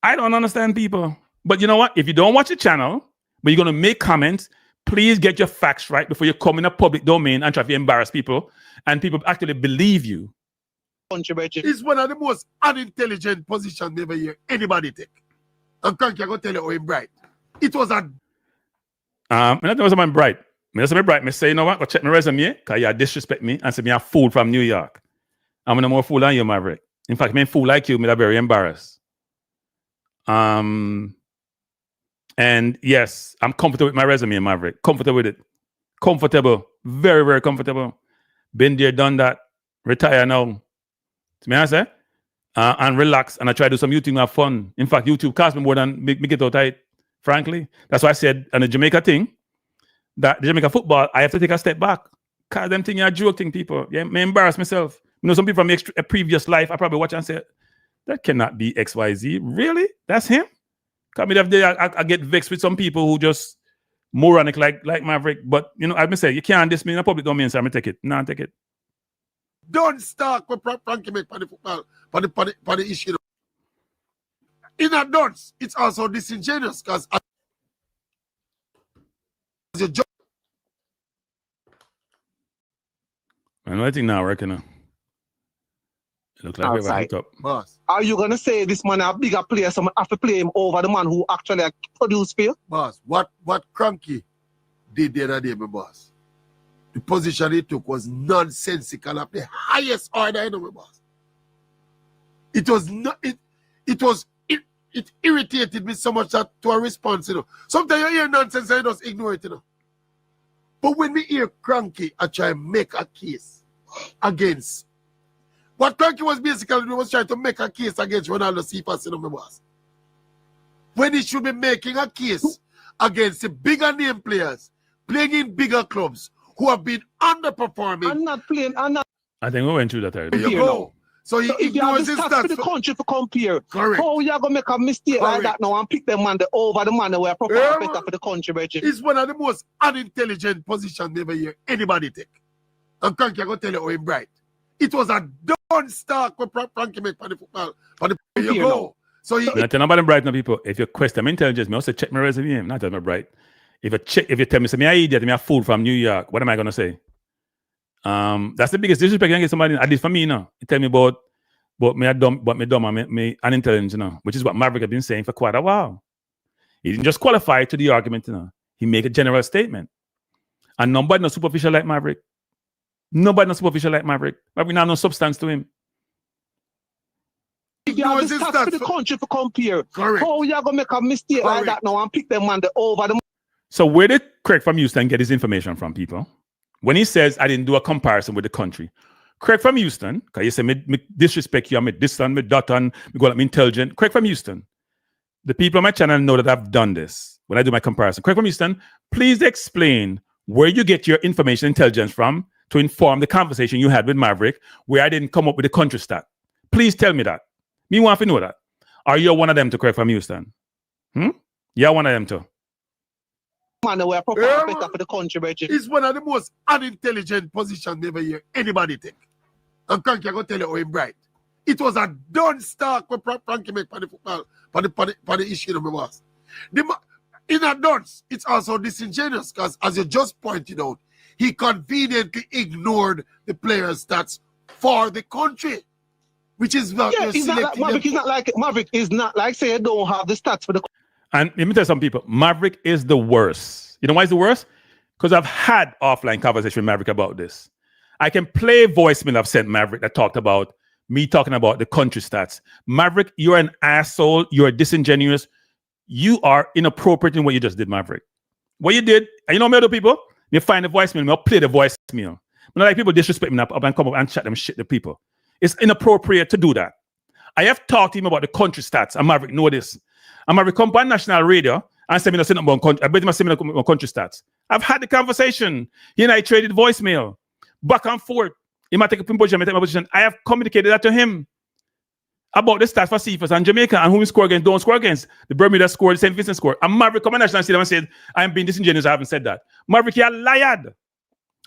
I don't understand people. But you know what? If you don't watch the channel, but you're going to make comments, please get your facts right before you come in a public domain and try to embarrass people and people actually believe you. It's one of the most unintelligent positions never hear anybody take. And Kranky, I'm going to tell you how I'm bright. It was a... I don't know I'm bright. I say bright. I say, you know what? Go check my resume because you disrespect me and say me a fool from New York. I'm no more fool than you, Maverick. In fact, me a fool like you, me that very embarrassed. And yes, I'm comfortable with my resume, Maverick. Comfortable with it. Comfortable. Very, very comfortable. Been there, done that. Retire now. To me, I say. And relax. And I try to do some YouTube, have fun. In fact, YouTube cost me more than me get out tight, frankly. That's why I said on the Jamaica thing, that the Jamaica football, I have to take a step back. Because them thing are joking, people. Yeah, me embarrass myself. You know, some people from a previous life, I probably watch and say, that cannot be XYZ. Really? That's him? I get vexed with some people who just moronic like Maverick. But, you know, as I say, you can't diss me in a public domain, so I'm going to take it. No, take it. Don't start with Kranky make for the football, for the issue. In adults, it's also disingenuous because as a job. I know I think now working now. It looks like we're hooked up. Boss. Are you going to say this man a bigger player, someone have to play him over the man who actually produced for you? Boss, what Kranky did the other day, my boss, the position he took was nonsensical of the highest order, you know, my boss. It was not, it irritated me so much that to a response, you know. Sometimes you hear nonsense and you just ignore it, you know. But when we hear Kranky, I try to make a case against what Kranky was basically doing was trying to make a case against Ronaldo Cephas, you know, my boss. When he should be making a case against the bigger name players, playing in bigger clubs who have been underperforming. I think we went through that already. There you go. So he ignores his stats for the country to compare. Correct. How you gonna make a mistake like that now and pick them man over the man that were better for the country, Reggie? It's one of the most unintelligent positions never hear anybody take. And Kranky, I'm going to tell you how I'm bright. It was a done start with Kranky make for the football. There you go. So he... I'm not telling nobody bright now, people. If you question my intelligence, I also check my resume. I'm not telling me bright. If you tell me, say, me an idiot, me a fool from New York, what am I going to say? That's the biggest disrespect you can get somebody, at least for me, you know. You tell me about me dumb and me unintelligent, you know, which is what Maverick has been saying for quite a while. He didn't just qualify to the argument, you know. He made a general statement. And nobody no superficial like Maverick. Nobody no superficial like Maverick. Maverick now no substance to him. You have the stats for the country to compare. Correct. How you gonna make a mistake like that now and pick them man over the... So where did Craig from Houston get his information from, people? When he says, I didn't do a comparison with the country. Craig from Houston, because you say, me disrespect you, I'm this and me that and me go like me intelligent. Craig from Houston. The people on my channel know that I've done this when I do my comparison. Craig from Houston, please explain where you get your information intelligence from to inform the conversation you had with Maverick, where I didn't come up with the country stat. Please tell me that. Me want to know that. Are you one of them to Craig from Houston? You're one of them too. Man, we're better for the country, Reggie. It's one of the most unintelligent positions never hear anybody take. And Kranky, I'm going to tell you how I'm bright. It was a done start with Kranky make for the football, for the issue of my boss. In adults, it's also disingenuous because, as you just pointed out, he conveniently ignored the players' stats for the country, which is not... Yeah, Maverick is not like say you don't have the stats for the... And let me tell some people, Maverick is the worst. You know why he's the worst? Because I've had offline conversation with Maverick about this. I can play voicemail I've sent Maverick that talked about me talking about the country stats. Maverick, you're an asshole. You're disingenuous. You are inappropriate in what you just did, Maverick. What you did, and you know me other people, you find the voicemail, I'll play the voicemail. Not like people disrespect me up and come up and chat them shit to people. It's inappropriate to do that. I have talked to him about the country stats, and Maverick know this. And Maverick come on national radio and say me nothing about country. I bet him say me about country stats. I've had the conversation. He and I traded voicemail back and forth. He might take a position, I take my position. I have communicated that to him about the stats for Cephas and Jamaica and who we score against, don't score against. The Bermuda scored, the St. Vincent scored. And Maverick come on national radio and said, I am being disingenuous, I haven't said that. Maverick, you're lied.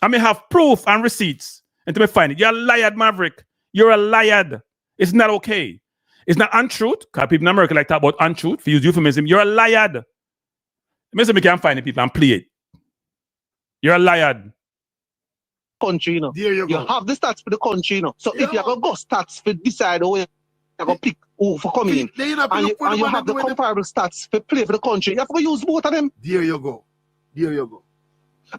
I may have proof and receipts. And to me find it. You're a liar, Maverick. You're a liar. It's not okay. It's not untruth, because people in America like talk about untruth, for use euphemism. You're a liar. Mr. Me can't find the people and play it. You're a liar. Country, you know. There you You go. have the stats for the country, you know. So if Yeah. you're going to go stats for decide where you're going to pick who for coming in, Then you have to and look for the you one have that the do it. comparable stats for play for the country, you have to use both of them. There you go. There you go.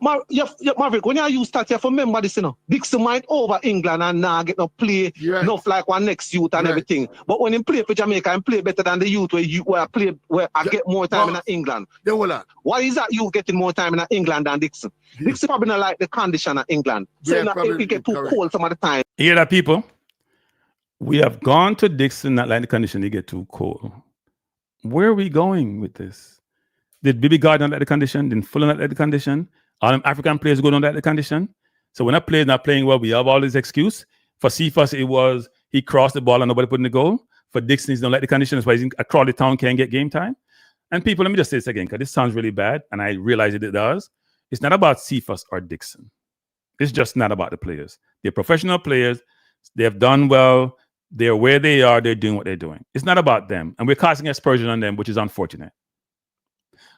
Maverick, when you use stats, you have to remember this, you know. Dixon might over England and now get no play, Right. enough like one next youth and Right. everything. But when he play for Jamaica and play better than the youth where I get more time Boss. in England. Then hold on. Why is that you getting more time in England than Dixon? Dixon probably not like the condition of England. So Yeah, it get too correct. cold some of the time. You hear that, people? We have gone to Dixon, not like the condition, they get too cold. Where are we going with this? Did Bibi Gardner not like the condition? Didn't Fuller not like the condition? All them African players go down like the condition? So when a player not playing well, we have all this excuse. For Cephas, it was he crossed the ball and nobody put in the goal. For Dixon, he's don't like the condition. That's why he's in a Crawley town can't get game time. And people, let me just say this again, because this sounds really bad, and I realize it does. It's not about Cephas or Dixon. It's just not about the players. They're professional players. They have done well. They're where they are. They're doing what they're doing. It's not about them. And we're casting aspersion on them, which is unfortunate.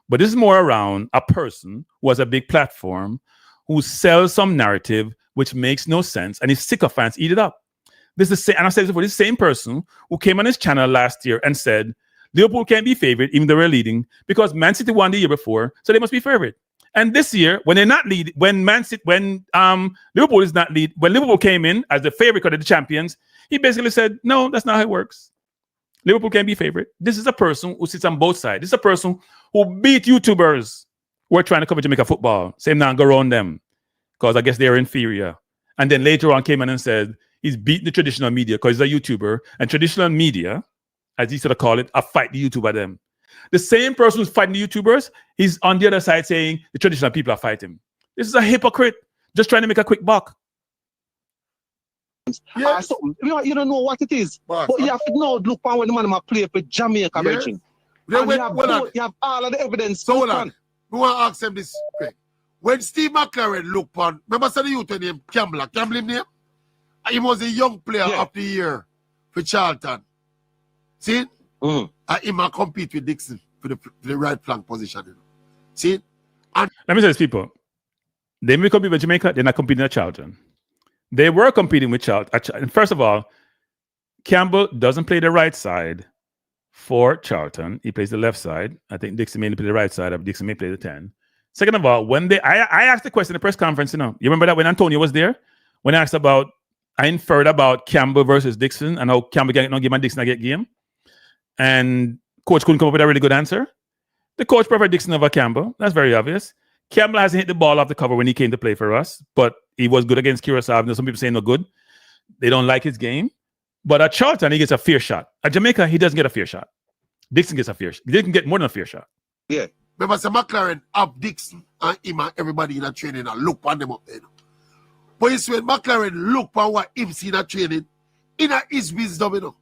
But this is more around a person who has a big platform, who sells some narrative which makes no sense, and his sycophants eat it up. This is the same, and I said this before, this same person who came on his channel last year and said, Liverpool can't be favourite, even though we're leading, because Man City won the year before, so they must be favourite. And this year, when they're not lead, when Liverpool is not lead, when Liverpool came in as the favourite of the champions, he basically said, no, that's not how it works. Liverpool can't be favourite. This is a person who sits on both sides. This is a person who beat YouTubers who are trying to cover Jamaica football. Same now, go around them, because I guess they're inferior. And then later on came in and said he's beaten the traditional media because he's a YouTuber, and traditional media, as he sort of call it, I fight the YouTuber them. The same person who's fighting the YouTubers, he's on the other side saying the traditional people are fighting. This is a hypocrite, just trying to make a quick buck. Yes. So, you don't know what it is. Boss, But you have to know, look on when the man play for Jamaica, Yes. Virgin. Then And when, you have all of the evidence. so hold look on. We want to ask him this quick. When Steve McLaren looked on, remember the youth named Campbell? Campbell name? He was a young player Yeah. of the year for Charlton. See? Mm. He might compete with Dixon for the right flank position. You know. See? Let me say this, people. They may compete with Jamaica, they're not competing at Charlton. They were competing with Charlton. And first of all, Campbell doesn't play the right side for Charlton. He plays the left side. I think Dixon mainly play the right side. Dixon may play the 10. Second of all, when I asked the question in the press conference, you remember that when Antonio was there? When I asked about, I inferred about Campbell versus Dixon and how Campbell get no game and Dixon get game. And coach couldn't come up with a really good answer. The coach preferred Dixon over Campbell. That's very obvious. Campbell hasn't hit the ball off the cover when he came to play for us, but he was good against Curacao. There's some people saying no good. They don't like his game. But at Charlton, he gets a fair shot. At Jamaica, he doesn't get a fair shot. Dixon gets a fair shot. Dixon get more than a fair shot. Yeah. Remember, Sir McLaren have Dixon and him and everybody in a training and look on them up there. But you see, when McLaren look on what him see in a training, in his wisdom,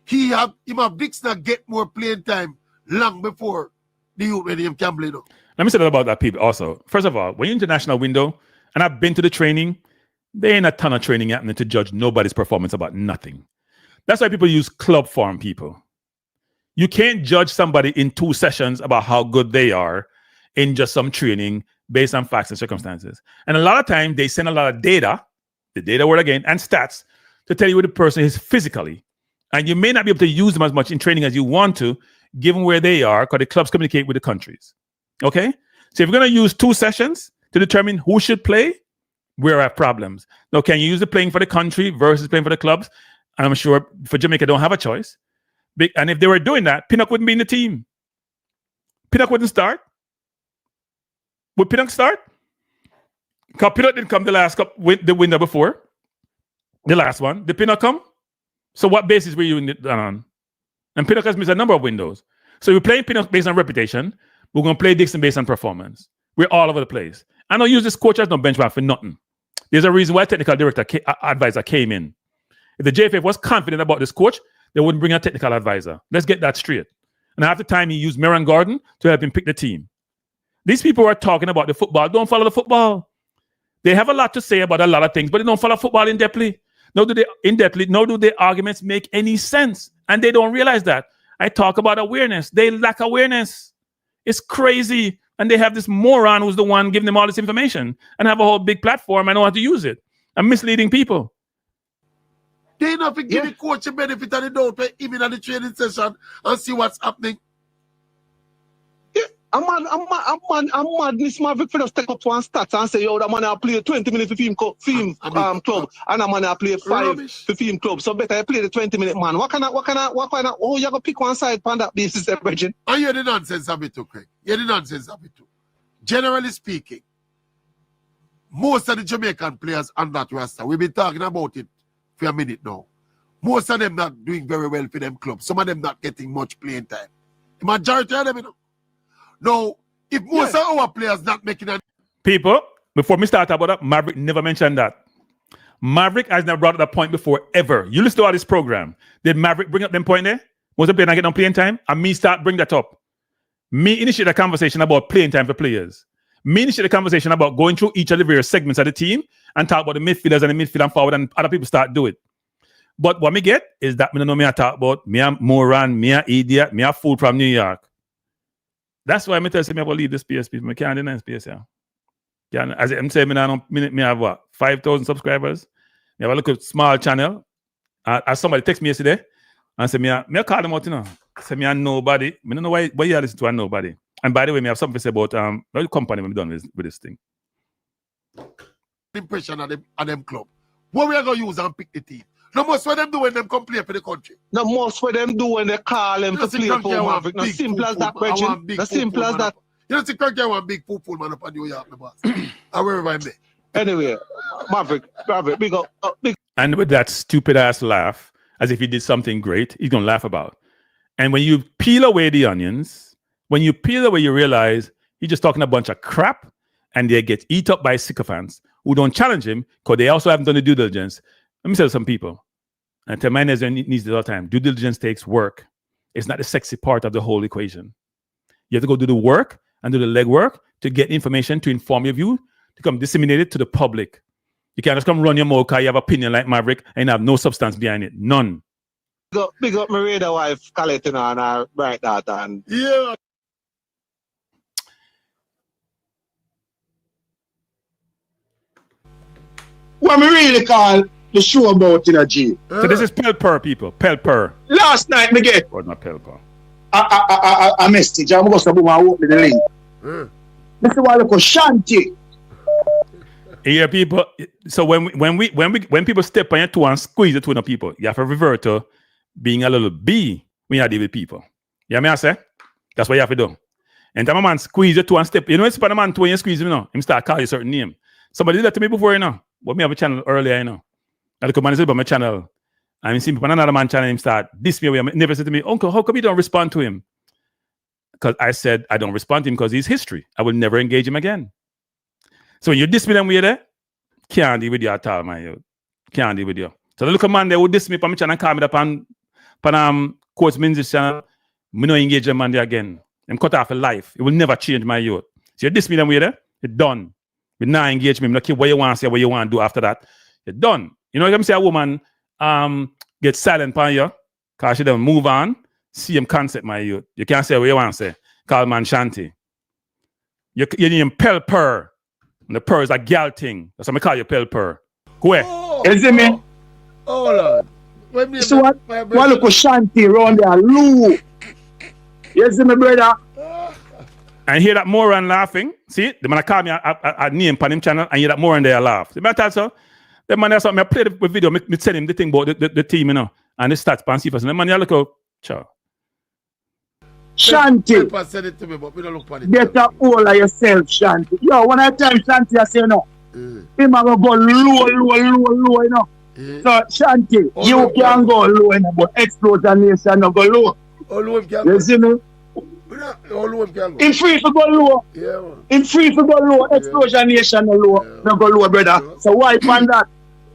him have Dixon and get more playing time long before the youth when him can play. Let me say that about that, people, also. First of all, when you're international window, and I've been to the training, there ain't a ton of training happening to judge nobody's performance about nothing. That's why people use club form, people. You can't judge somebody in 2 sessions about how good they are in just some training based on facts and circumstances. And a lot of times they send a lot of data, the data word again, and stats to tell you what the person is physically. And you may not be able to use them as much in training as you want to, given where they are, because the clubs communicate with the countries. Okay? So if you're going to use 2 sessions to determine who should play, we're at problems. Now, can you use the playing for the country versus playing for the clubs? And I'm sure for Jamaica, don't have a choice. And if they were doing that, Pinnock wouldn't be in the team. Pinnock wouldn't start. Would Pinnock start? Because Pinnock didn't come the window before. The last one. Did Pinnock come? So what basis were you on? And Pinnock has missed a number of windows. So we're playing Pinnock based on reputation. We're going to play Dixon based on performance. We're all over the place. I don't use this coach as no benchmark for nothing. There's a reason why technical director advisor came in. If the JFF was confident about this coach, they wouldn't bring a technical advisor. Let's get that straight. And half the time he used Miran Gordon to help him pick the team. These people are talking about the football. Don't follow the football. They have a lot to say about a lot of things, but they don't follow football in depthly. nor do they in-depthly, nor do their arguments make any sense. And they don't realize that. I talk about awareness. They lack awareness. It's crazy. And they have this moron who's the one giving them all this information and have a whole big platform and know how to use it. And misleading people. They not give the coach a benefit of the doubt, even at the training session and see what's happening. I'm mad. This Maverick for us take up one stats and say, yo, that man I play 20 minutes for film club, and that man I play 5 for film club. So better I play the 20-minute man. What kind of? Oh, you gonna pick one side on that basis, Bridget? And you're the nonsense of it too, Craig. You're the nonsense of it too. Generally speaking, most of the Jamaican players on that roster, we've been talking about it for a minute now. Most of them not doing very well for them clubs. Some of them not getting much playing time. The majority of them, you know. Now, if most of our players not making a... People, before me start about that, Maverick never mentioned that. Maverick has never brought up that point before, ever. You listen to all this program. Did Maverick bring up them point there? Was the player not getting on playing time? And me start bring that up. Me initiate a conversation about playing time for players. Me initiate a conversation about going through each of the various segments of the team and talk about the midfielders and the midfield and forward, and other people start do it. But what me get is that me don't know me I talk about me a moron, me a idiot, me a fool from New York. That's why I tell you me I will leave this space, people. I can't deny space, yeah. As I'm saying, me have what? 5,000 subscribers. Me have a look at small channel. As somebody text me yesterday and say, me call them out, you know. Say me and nobody. I don't know why you listen to a nobody. And by the way, me have something to say about the company when we done with this thing. Impression of them club. What we are going to use and pick the team. No most what them do when them come play for the country. No most what them do when they call them to play for Maverick. No simple as that, Bridget. No simple as that. You don't see Kranky want big football man up on New York, my boss. I wherever I'm there. Anyway, Maverick, big up. And with that stupid ass laugh, as if he did something great, he's gonna laugh about. And when you peel away the onions, you realize he's just talking a bunch of crap, and they get eat up by sycophants who don't challenge him because they also haven't done the due diligence. Let me tell some people, and tell my needs it all the time. Due diligence takes work. It's not the sexy part of the whole equation. You have to go do the work and do the legwork to get information to inform your view, to come disseminate it to the public. You can't just come run your mouth because you have opinion like Maverick and have no substance behind it. None. Big up my radar wife, Escalating on her bright data. And yeah. What me really call the show about in a G. So this is Pelper, people. Pelper. Last night me get not Pelper. A message. I'm going to open the link. This is what I call Shanty. Yeah, people. So when people step on your toe and squeeze the two of people, you have to revert to being a little B when you deal with people. You know what I say? That's what you have to do. And time a man squeeze your toe and step, you know, it's a man toe and you squeeze him, you know, him start calling you a certain name. Somebody did that to me before, you know. But me have a channel earlier, you know. I look at man about my channel. I see people on another man channel him start this me away. Never said to me, Uncle, how come you don't respond to him? Because I said I don't respond to him because he's history. I will never engage him again. So when you diss me them way there, can't deal with you at all, man. You can't deal with you. So the little man there would diss me on my channel and call me up on Coach Minz's channel. Me no engage them man there again. I'm cut off a life. It will never change my youth. So you diss me them way there, it's done. You not engage me. I don't care what you want to say, what you want to do after that. You're done. You know, if I'm say a woman get silent upon you, because she don't move on, see him concept my youth. You can't say what you want to say. Call man Shanty. You name Pelper. And the purr is a gal thing. That's what I call you Pelper. Go ahead. You see me? Oh, Lord. So what look at Shanty around there, Lou. You see me, brother? And hear that moron laughing. See? The man call me a name on him channel and hear that moron there laugh. The man tell so. The man something I played the video, me tell him the thing about the team, you know, and the stats pan see first. And the man look out, ciao. Shanty. Said it to me, but we don't look for it. Get a hold of yourself, Shanty. Yo, when I tell Shanty, I say no. Him a go low, you know. So Shanty, you can go low, you know, but Explosion Nation no go low. You see me? In free for go low. Yeah, man. In free for go low. Explosion Nation no low. No go low, brother. Yeah. So why find that?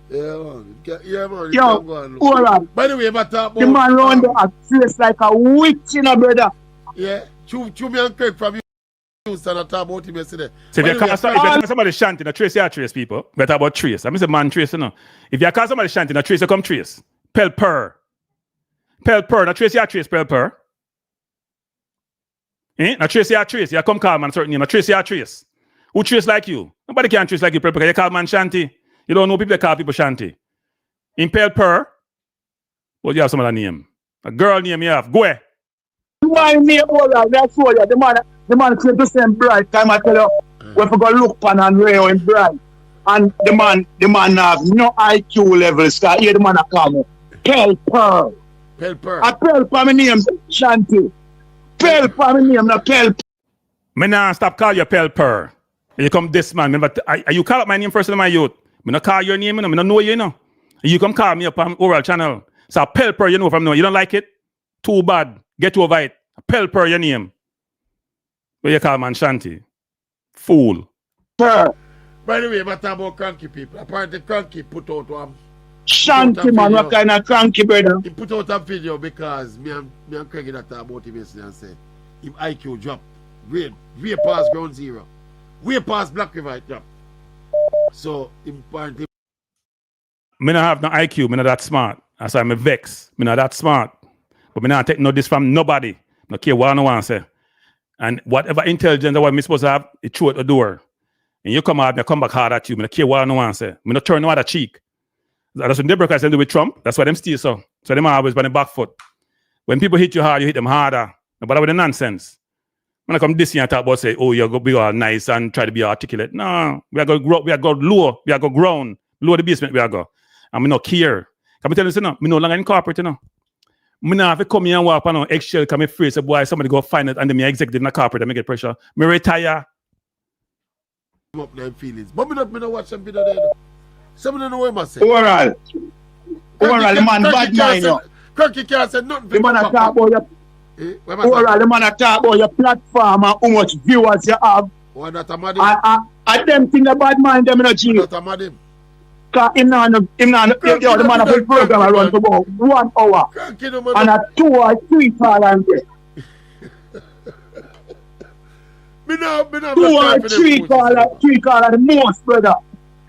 Yeah, man. Yeah, man. Yo, hold on. By the way, but the man round there face like a witch, you know, brother. Yeah. Chew me and Craig from you. Houston and talk about him yesterday. So if you call somebody shanty, no trace, you trace people. Better about trace. I'm a man trace, you know. If you call somebody shanty, no trace, you come trace. Pelper, no trace, you trace, Pelper. No trace, you trace. You come call man certain name, no trace, you trace. Who trace like you? Nobody can trace like you, Pelper. You call man shanty. You don't know people that call people shanty. In Pelper, what you have some other name? A girl name you have. Go ahead. My name, that's all. The man came to same bright time. I tell you, we forgot look pan and rail in bright. And the man have no IQ levels. Here the man a come. Pelper. I Pelper my name, Shanty. Pelper my name, not Pelper. Me nah stop call you Pelper. You come this man. Remember, you call up my name first in my youth. Me not call your name, you know. Me not know you know. You come call me up on oral channel. So Pelper, you know from now. You don't like it? Too bad. Get over it. Pelper your name. What you call man Shanty? Fool. By the way, but about Kranky people. Apparently Kranky put out one. Shanty man, what kind of Kranky brother? He put out a video because me and Craig that talk about him yesterday and said him IQ drop. Way past ground zero. Way past Black River drop. So apparently Me not have no IQ, me not that smart. That's why I'm vex. Me not that smart. But me not take no this from nobody. No care what no one say. And whatever intelligence that I'm supposed to have, it throw at the door. And you come out, me come back hard at you. Me not care what no one say. Me not turn no other cheek. That's what Democrats do with Trump. That's why them steal so. So them always on the back foot. When people hit you hard, you hit them harder. No bother with the nonsense. When I come this year and talk about say, oh, you're gonna be all nice and try to be articulate. No, we are going to grow, we are going low, we are going ground, lower the basement we are going. And me not care. Can I tell you, no, me no longer in corporate, you know. Me not have to come here and walk on an eggshell, come afraid, say, boy, somebody go find it, and then me executive in the corporate and me get pressure. Me retire. Up them feelings. But me not watch them video there. Somebody don't know what I say. Overall, the man bad mind, yo. Kranky can't say nothing. The man talk about your overall, the man talk about your platform and how much viewers you have. Why not a madam? I them think the bad mind them in a G. Not a madam. Cause him not the man of the program I run for about 1 hour. And a 2 or 3 call and get. 2 or 3 call at the most, brother.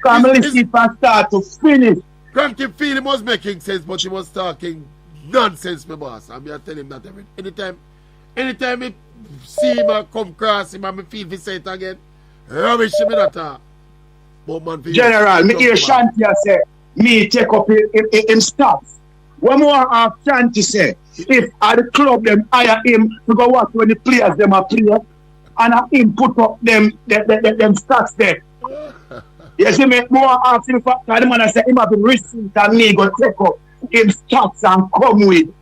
Cause me listen from start to finish. Kranky feel he was making sense, but he was talking nonsense, my boss. And I tell him that anytime he see him come across him and me feel he say it again, rubbish me that talk. General, me hear Shanty say, me take up him stops. One more of Shanty say, if at the club them hire him to go watch when the players them are play, and him put up them stats there. You see me, more of him for the man say him have been receipt and me go take up him stats and come with.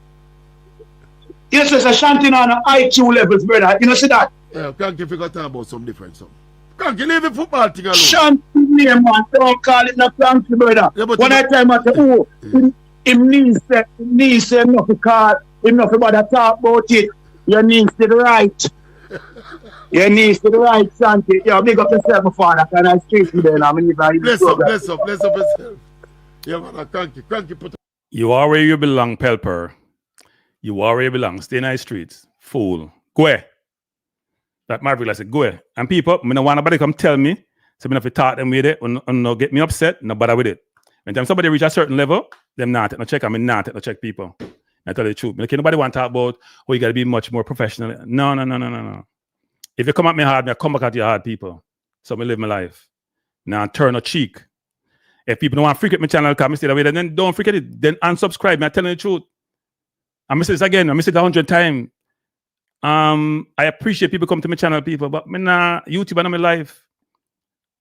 You see, so Shanty on IQ levels, brother. You know see that? Yeah, Kranky figure talk about some different stuff. Kranky, leave the football thing alone. Shanty name, man. Don't call it no Kranky, brother. Yeah, one time I say, oh, him needs say enough to call, enough about to talk about it. Your needs to the right. Your needs to the right, Shanty. Yeah, big up yourself, my father. Can I speak to them? I mean, bless up yourself. Yeah, man, Kranky put. You are where you belong, Pelper. You are where you belong. Stay in the streets. Fool. Go ahead. That Maverick, I said, go ahead. And people, I don't want nobody come tell me, so I have to talk them with it, and no get me upset, no bother with it. When somebody reach a certain level, them not take no check, not take no check people. I tell you the truth. Okay, nobody want to talk about, oh, you got to be much more professional. No. If you come at me hard, I come back at you hard, people. So I live my life. Now turn a cheek. If people don't want to freak at my channel, come stay away, then don't freak at it. Then unsubscribe. I'm telling you the truth. I say this again. I say it 100 times. I appreciate people come to my channel, people, but me nah YouTube and my life.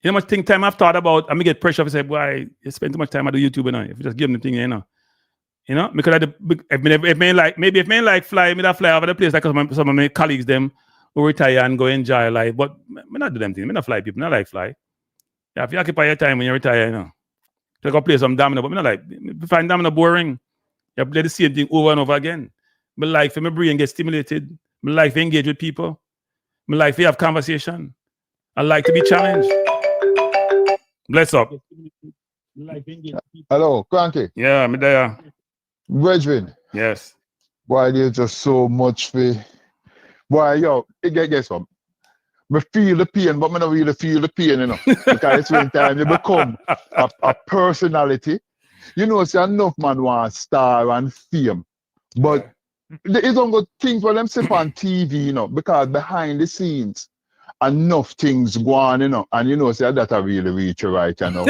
You know how much time I've thought about, and me get pressure to say, boy, you spend too much time at the YouTube, if you just give them the thing, you know, because if men like fly, me that fly over the place like some of my colleagues them who retire and go enjoy life, but me not do them things. Me not fly people, not like fly. Yeah, if you occupy your time when you retire, to go play some domino, but me not like find domino boring. You play the same thing over and over again. My life, my brain get stimulated. My life engage with people. My life have conversation. I like to be challenged. Bless up. Hello, Kranky. Yeah, me there. Brethren. Yes. Why there's just so much for. Why yo, guess what? Me feel the pain, but me not really feel the pain, you know. Because it's when time you become a personality. You know, see, enough man want star and fame. But there is only things for them sit on TV, you know, because behind the scenes, enough things go on, you know. And you know, see, that I really reach you right, you know.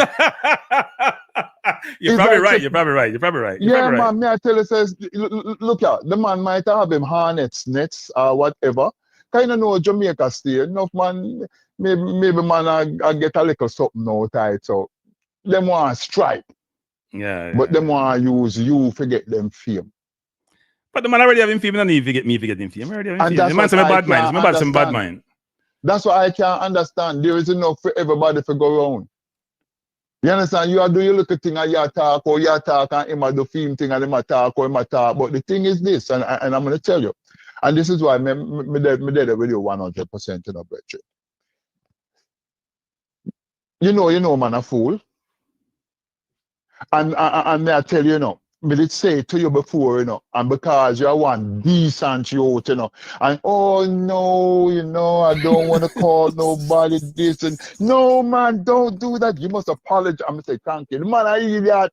You're probably right. You're probably right. Yeah, man, me I tell you, says, look out, the man might have him harnets, nets, or whatever. Kind of know Jamaica stay. Enough man, maybe man I get a little something out of it. So them want strike. But them want use you to get them fame. But the man already having fame, don't need to get me to get him fame. Already having fame. The man some bad mind. The man some bad mind. That's what I can't understand. There is enough for everybody to go around. You understand? You are doing your little thing and you talk, or you talk and him do film thing and him talk or him talk. But the thing is this, and I'm going to tell you, and this is why me did with you 100% in a budget. You know, man, a fool. And may I tell you, you know, me did say to you before, you know, and because you're one decent youth, you know, and oh no, you know, I don't want to call nobody this, and no man, don't do that. You must apologize. I'm gonna say thank you. Man, I hear that.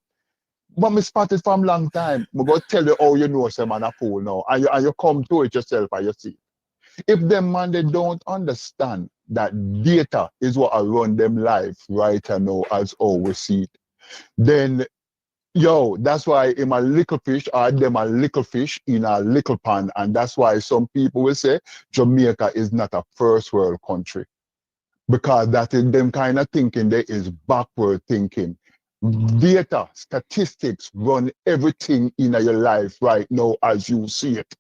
But me spotted from long time. I'm gonna tell you how you know say man a fool now. And you come to it yourself and you see. If them man they don't understand that data is what I run them life right now as how we see it, then yo, that's why I'm a little fish, or them a little fish in a little pond. And that's why some people will say Jamaica is not a first world country. Because that is them kind of thinking there is backward thinking. Data, statistics run everything in your life right now as you see it.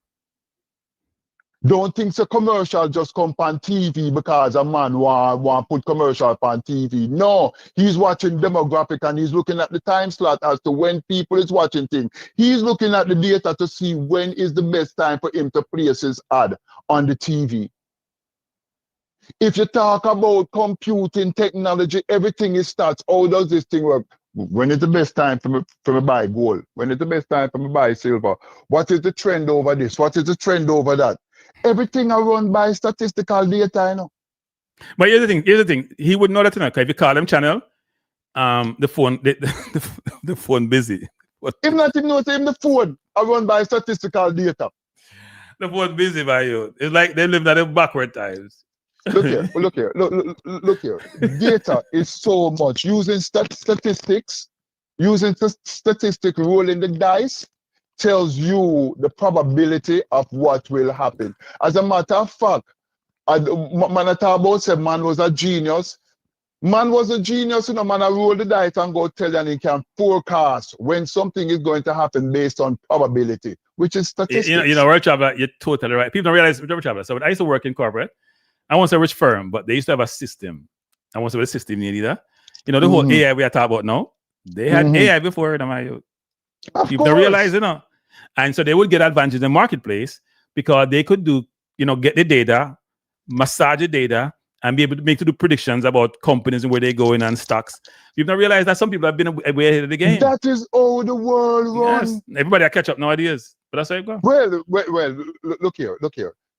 Don't think the commercial just come on TV because a man want put commercial on TV. No, he's watching demographic and he's looking at the time slot as to when people is watching things. He's looking at the data to see when is the best time for him to place his ad on the TV. If you talk about computing technology, everything is starts. How does this thing work? When is the best time for me buy gold? When is the best time for me buy silver? What is the trend over this? What is the trend over that? Everything are run by statistical data, you know. But here's the thing. He would know that, you know, if you call him channel, the phone busy. If not him know, him the phone are run by statistical data. The phone busy by you. It's like they live in the backward times. Look here. Data is so much. Using statistics, rolling the dice, tells you the probability of what will happen. As a matter of fact, man I talk about said man was a genius. Man was a genius, you know, man I roll the dice and go tell you and he can forecast when something is going to happen based on probability, which is statistics. You know, World Traveler, you're totally right. People don't realize World Traveler. So when I used to work in corporate, I won't say which firm, but they used to have a system. I won't say what system you need either. You know, the whole AI we are talking about now, they had AI before them. People don't realize, you know. And so they would get advantage in the marketplace because they could do, you know, get the data, massage the data, and be able to do predictions about companies and where they're going and stocks. People don't realize that some people have been way ahead of the game. That is how the world runs. Yes. Everybody will catch up nowadays. But that's how it goes. Well, look here.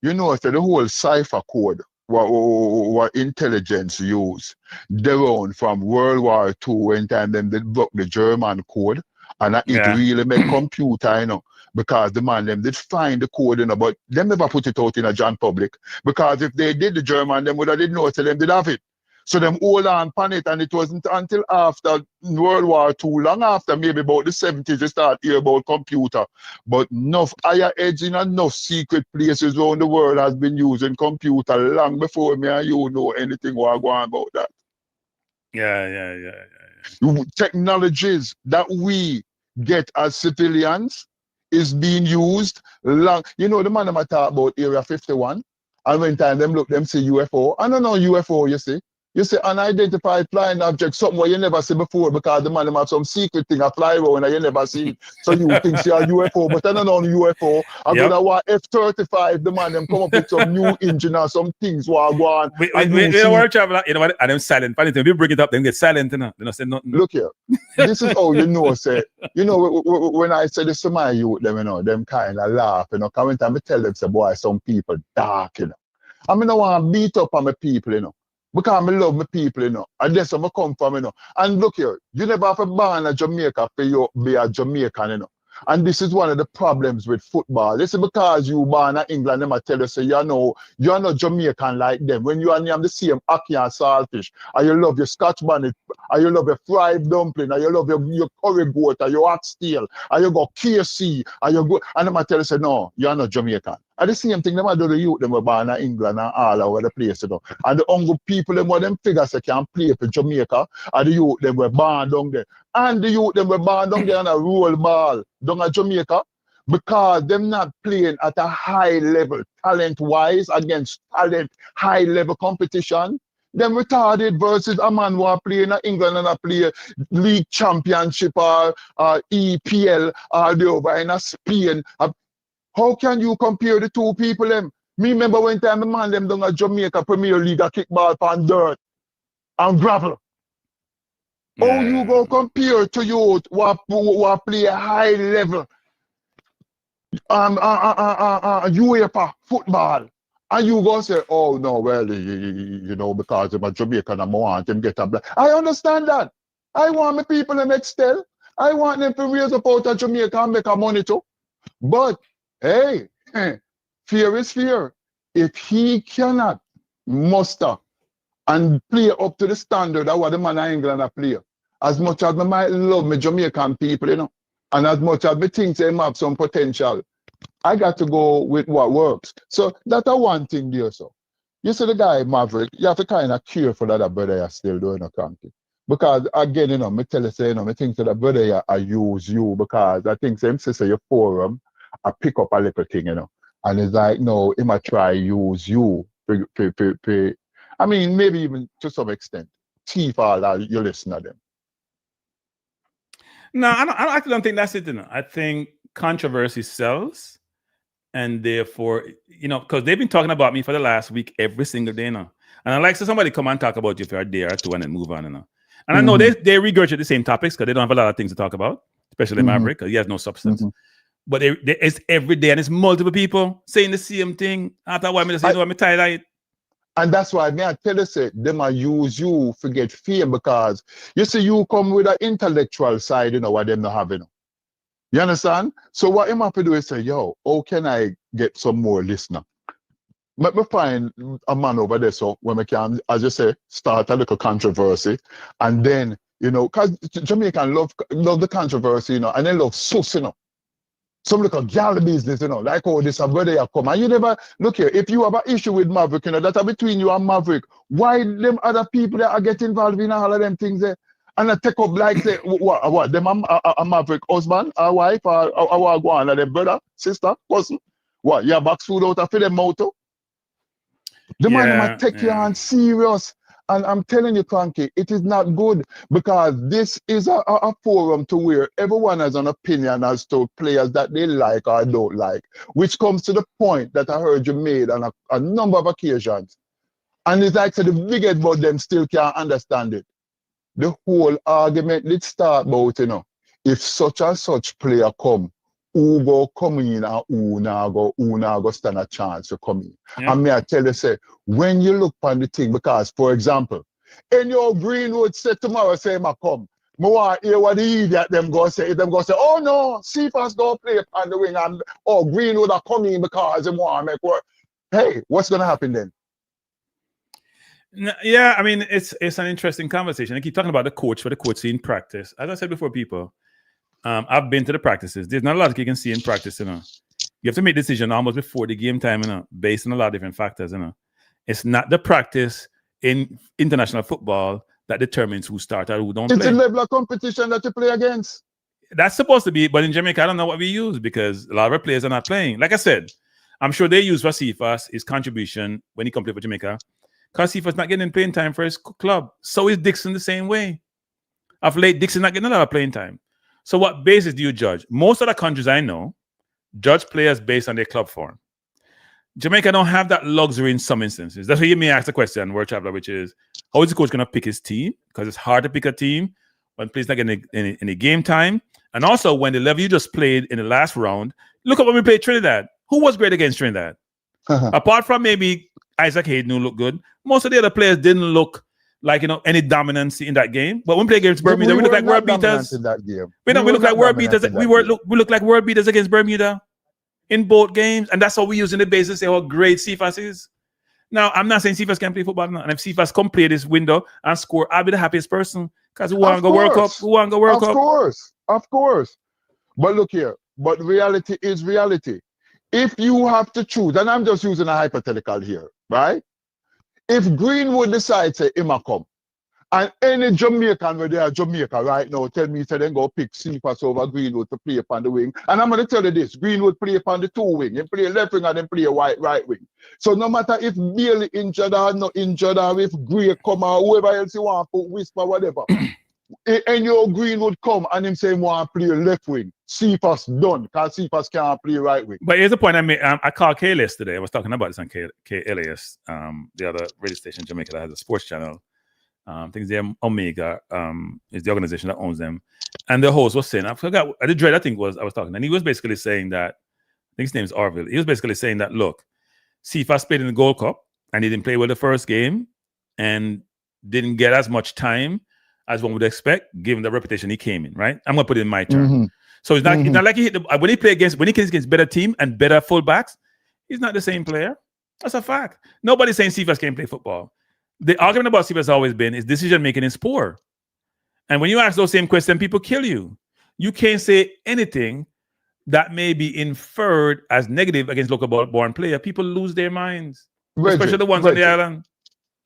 You know, so the whole cipher code what intelligence use, they run from World War II when time them they broke the German code, and it really make computer, you know, because the man them did find the code, you know, but them never put it out in a John public, because if they did the German, them would have didn't know, so them did have it. So them hold on pan it, and it wasn't until after World War II, long after maybe about the 70s, they start hear about computer. But enough higher edge in enough secret places around the world has been using computer long before me and you know anything what go on about that. Yeah. Technologies that we get as civilians is being used long. You know, the man I talk about Area 51, and when time them look, them see UFO. I don't know UFO, you see. You say unidentified flying object, something where you never see before, because the man have some secret thing a fly around and you never see. So you think see a UFO, but I don't know UFO. I go to what F-35, the man them come up with some new engine or some things while go on. We don't worry, Traveler. You know what? And them silent. Funny thing, we bring it up, them get silent, you know. They don't say nothing. Look here. This is how you know, say, you know, when I say this to my youth, them, you know, them kind of laugh, you know, because when time I tell them, say, boy, some people dark, you know. I mean, I want to beat up on my people, you know. Because I love my people, you know. And that's where I come from, you know. And look here, you never have to born in Jamaica for you be a Jamaican, you know. And this is one of the problems with football. This is because you born in England, them I tell you, so you're not Jamaican like them. When you and them the same ackee and saltfish, and you love your Scotch bonnet, and you love your fried dumpling, and you love your curry goat, and your oxtail, and you go KC, and you go, and them I tell you, say, no, you're not Jamaican. And the same thing, them I do the youth, them were born in England and all over the place, you know. And the hungry people, them what them figures they can play for Jamaica, and the youth, them were born down there. And the youth, them were born down there on a roll ball down at Jamaica because them not playing at a high level, talent-wise, against talent, high-level competition. Them retarded versus a man who are playing in England and a play league championship or EPL or the over in Spain. How can you compare the two people them? Me remember one time the man them down at Jamaica Premier League a kickball on dirt and gravel. How you go compare to you who play a high level UEFA football, and you go say, oh no, well, you know, because I'm a Jamaican, I want them get a black. I understand that. I want my people to excel. I want them to raise up out of Jamaica and make a money too. But hey, fear is fear. If he cannot muster and play up to the standard of what the man in England a play, as much as I might love my Jamaican people, you know, and as much as I think they have some potential, I got to go with what works. So that's one thing there, so. You see the guy, Maverick, you have to kind of care for that brother you're still doing a Kranky. Because again, you know, me tell you, say, you know, I think that brother I use you because I think same sister your forum, I pick up a little thing, you know. And it's like, no, he might try use you. I mean, maybe even to some extent, thief all that you listen to them. No, I actually don't think that's it. You know? I think controversy sells, and therefore, you know, because they've been talking about me for the last week every single day now. And I like to somebody come and talk about you for a day or two and then move on, you know. And I know they regurgitate the same topics because they don't have a lot of things to talk about, especially Maverick, because he has no substance. But it's every day, and it's multiple people saying the same thing. After a while, I say, no, I'm tired. And that's why I tell you, say, them I use you to get fame because you see, you come with an intellectual side, you know, what them not having. You understand? So what I'm happy to do is say, yo, how can I get some more listener? Let me find a man over there, so when we can, as you say, start a little controversy, and then, you know, because Jamaican love the controversy, you know, and they love sus, you know. Some little gal business, you know, like oh, this a brother you come. And you never, look here, if you have an issue with Maverick, you know, that's between you and Maverick, why them other people that are getting involved in all of them things there? And I take up like, say, what them a Maverick husband, a wife, or go on, them brother, sister, cousin? What, you box food out of them mouth? The man might take you on serious. And I'm telling you, Kranky, it is not good because this is a forum to where everyone has an opinion as to players that they like or don't like, which comes to the point that I heard you made on a number of occasions. And it's like, so the biggest about them still can't understand it. The whole argument, let's start about, you know, if such and such player come, who go come in and who now go stand a chance to come in. Yeah. And me I tell you, say, when you look on the thing, because for example, in your Greenwood say tomorrow, say I come. I want to hear what the idiot them go say. Them go say, oh no, Cephas go play on the wing and oh Greenwood are coming because they want to make work. Hey, what's gonna happen then? Yeah, I mean it's an interesting conversation. I keep talking about the coach for the coach in practice. As I said before, people. I've been to the practices. There's not a lot you can see in practice, you know. You have to make decisions almost before the game time, you know, based on a lot of different factors, you know. It's not the practice in international football that determines who starts or who don't play. It's a level of competition that you play against. That's supposed to be, but in Jamaica, I don't know what we use because a lot of our players are not playing. Like I said, I'm sure they use for Cephas his contribution when he comes play for Jamaica because Cephas not getting playing time for his club. So is Dixon the same way. Of late, Dixon not getting a lot of playing time. So what basis do you judge? Most of the countries I know judge players based on their club form. Jamaica don't have that luxury in some instances. That's why you may ask the question, World Traveler, which is, how is the coach going to pick his team? Because it's hard to pick a team when players not getting any game time. And also, when the level you just played in the last round, look at when we played Trinidad. Who was great against Trinidad? Apart from maybe Isaac Hayden looked good. Most of the other players didn't look like, any dominance in that game. But when we play against Bermuda, we look like world beaters. In that game. We look like world beaters. We look like world beaters against Bermuda in both games. And that's how we use in the base to say how great Cephas is. Now, I'm not saying Cephas can't play football now. And if Cephas come play this window and score, I'll be the happiest person because we want to go World Cup. We want to go World Cup. Of course. But look here. But reality is reality. If you have to choose, and I'm just using a hypothetical here, right? If Greenwood decides to come, and any Jamaican where they are Jamaica right now tell me then go pick Cephas over Greenwood to play upon the wing. And I'm going to tell you this, Greenwood play upon the 2 wing, he play left wing and then play right wing. So no matter if Bailey injured or not injured or if Gray come or whoever else you want to whisper whatever, and your Greenwood come and him say want to play left wing. Cephas done because Cephas can't play right wing. But here's the point I made. I called KLS today. I was talking about this on KLS, the other radio station in Jamaica that has a sports channel. I think they're Omega is the organization that owns them. And the host was saying, I forgot, the dread I think was talking, and he was basically saying that, I think his name is Arville. He was basically saying that, look, Cephas played in the Gold Cup and he didn't play well the first game and didn't get as much time as one would expect, given the reputation he came in, right? I'm gonna put it in my term. Mm-hmm. So it's not like he hit when he plays against better team and better fullbacks, he's not the same player. That's a fact. Nobody's saying Cephas can't play football. The argument about Cephas has always been his decision making is poor. And when you ask those same questions, people kill you. You can't say anything that may be inferred as negative against local born player. People lose their minds, especially the ones on the island.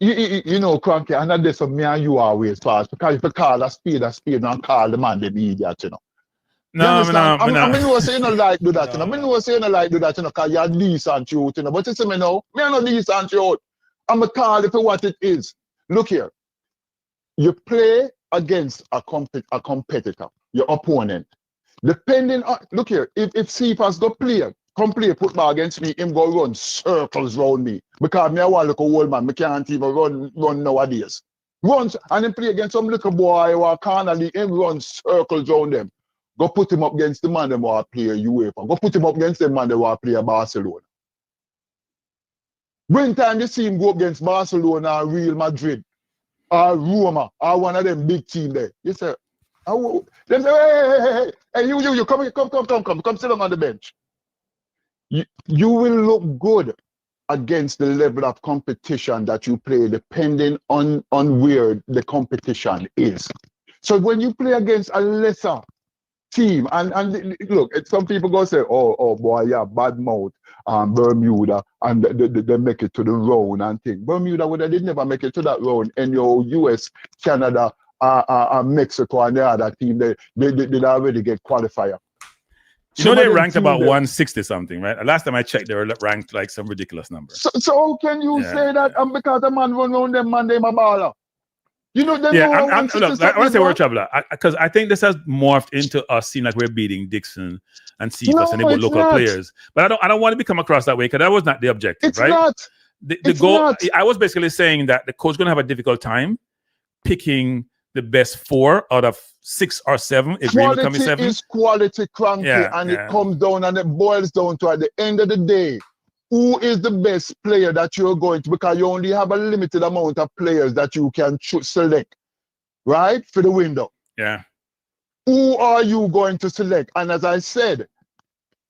You know, Kranky, and that's what me and you always fast because if you call a spade and call the man them idiot, you know. I mean, you say you don't like do that, you know. I mean, you say you don't like do that, you know, because you're decent youth, you know. But you see me now, me I'm not decent youth. I'm a call it for what it is. Look here. You play against a competitor, your opponent. Depending on, look here, if Cephas go come play football against me, him go run circles around me. Because me I want to look a old man, me can't even run nowadays. Runs and then play against some little boy or Connolly, him run circles around them. Go put him up against the man that want to play UEFA. Go put him up against the man that want to play Barcelona. When time you see him go up against Barcelona or Real Madrid or Roma or one of them big team there, you say, oh, them say, hey, you come sit down on the bench. You will look good against the level of competition that you play, depending on where the competition is. So when you play against a lesser team, and look, some people go say, oh boy, yeah, bad mouth, Bermuda, and they make it to the round and thing. Bermuda would have never make it to that round, and your US, Canada, Mexico, and the other team, they already get qualifier. You know, they ranked about 160 something, right? Last time I checked, they were ranked like some ridiculous number. So how can you say that? Because the man run around them, man, they a baller. You know, look, I want to say word traveler because I think this has morphed into us seeing like we're beating Dixon and Cephas and they were local players. But I don't want to become across that way because that was not the objective, it's right? Not. The goal. Not. I was basically saying that the coach is going to have a difficult time picking the best 4 out of 6 or 7. Quality is quality, Kranky, and it comes down and it boils down to at the end of the day, who is the best player that you're going to, because you only have a limited amount of players that you can select, right, for the window. Yeah. Who are you going to select? And as I said,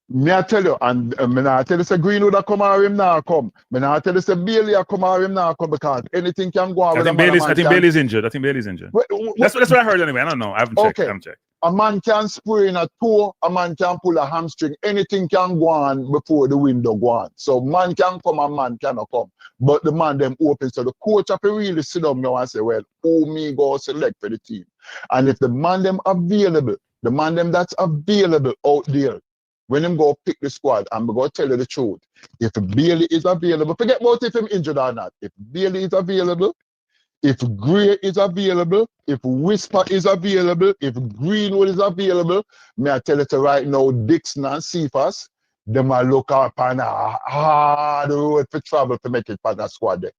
me I tell you, and me I tell you say Greenwood a come or him now come. Me I tell you say Bailey a come or him now come because anything can go on. I think Bailey's injured. That's what I heard anyway. I don't know. I haven't checked. Okay. A man can sprain a toe, a man can pull a hamstring. Anything can go on before the window go on. So man can come and man cannot come. But the man them open. So the coach have to really sit down now and say, well, who me go select for the team? And if the man them available, the man them that's available out there, when him go pick the squad, I'm going to tell you the truth. If Bailey is available, forget about if him injured or not. If Bailey is available, if Gray is available, if Whisper is available, if Greenwood is available, may I tell you to right now, Dixon and Cephas, them might look up on a hard road for travel to make it for that squad there.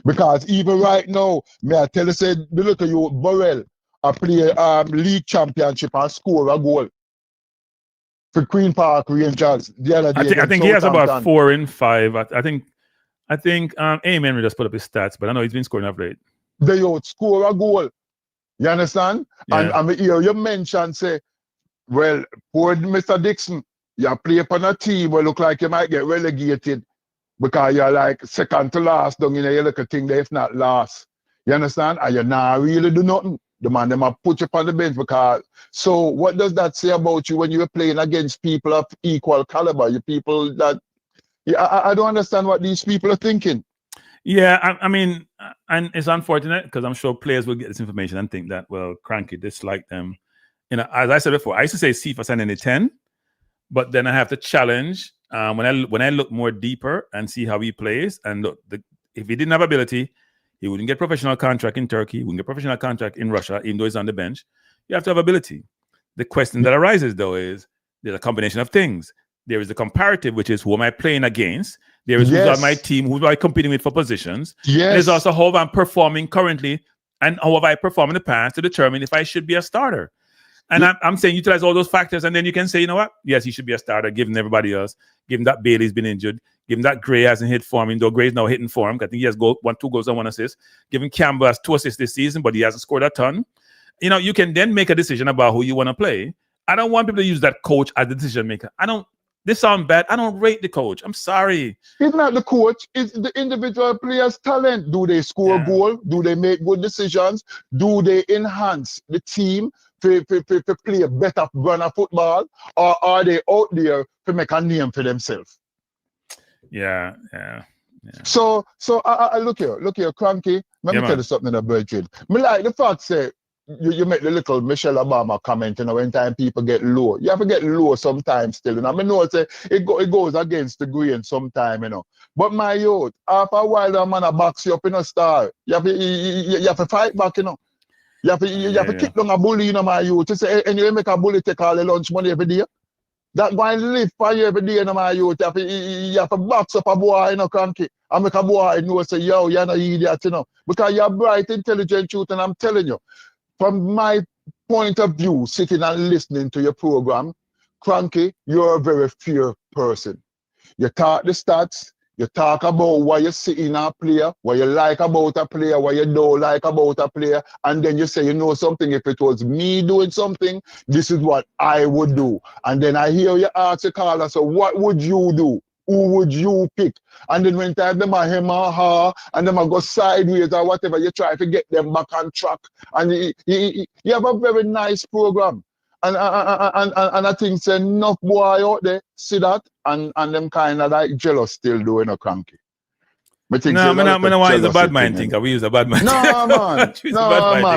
Because even right now, may I tell you, say, look at you, Burrell, I play league championship and score a goal for Queen Park Rangers the other day. I think he has about 4 in 5. I think I think Amen just put up his stats, but I know he's been scoring of late. They outscore a goal. You understand? Yeah. And hear you mention, say, well, poor Mr. Dixon, you play upon a team where look like you might get relegated because you're like second to last down in a little thing there, if not last. You understand? And you not really do nothing. The man them put you on the bench because. So what does that say about you when you're playing against people of equal caliber? You people that I don't understand what these people are thinking. Yeah, I mean, and it's unfortunate because I'm sure players will get this information and think that, well, Kranky dislike them. You know, as I said before, I used to say C for sending a 10, but then I have to challenge when I look more deeper and see how he plays. And look, if he didn't have ability, he wouldn't get professional contract in Turkey, wouldn't get professional contract in Russia, even though he's on the bench. You have to have ability. The question that arises, though, is there's a combination of things. There is the comparative, which is who am I playing against? There is who's on my team, who am I competing with for positions? Yes. There's also how I'm performing currently and how have I performed in the past to determine if I should be a starter. And I'm saying utilize all those factors, and then you can say, you know what? Yes, he should be a starter, given everybody else, given that Bailey's been injured, given that Gray hasn't hit form, even though Gray's now hitting form. I think he has 2 goals and 1 assist. Given Campbell has 2 assists this season, but he hasn't scored a ton. You know, you can then make a decision about who you want to play. I don't want people to use that coach as the decision maker. This sounds bad. I don't rate the coach. I'm sorry. It's not the coach. It's the individual player's talent. Do they score a goal? Do they make good decisions? Do they enhance the team to play a better brand of football? Or are they out there to make a name for themselves? Yeah. So I look here, Kranky. Let me tell you something about it. Me like the fact say you make the little Michelle Obama comment, you know, when time people get low. You have to get low sometimes still, you know. I know say it goes against the grain sometimes, you know. But my youth, after a while, that man a box you up in a star. You have to fight back, you know. You have to kick down a bully, you know, my youth. You say, and you make a bully take all the lunch money every day. That going to live for you every day, you know, my youth. You have to box up a boy, you know, Kranky. And make a boy know, say, yo, you're not idiot, you know. Because you're bright, intelligent youth, and I'm telling you, from my point of view, sitting and listening to your program, Kranky, you're a very fair person. You talk the stats, you talk about what you see in a player, what you like about a player, what you don't like about a player, and then you say, you know something, if it was me doing something, this is what I would do. And then I hear you ask the caller, so what would you do? Who would you pick? And then when time them are him or her, and them are go sideways or whatever, you try to get them back on track. And you have a very nice program. And I think say enough boy out there see that and them kind of like jealous still doing a Kranky. No, I don't want to use a bad mind thing. We use a bad mind. No, man.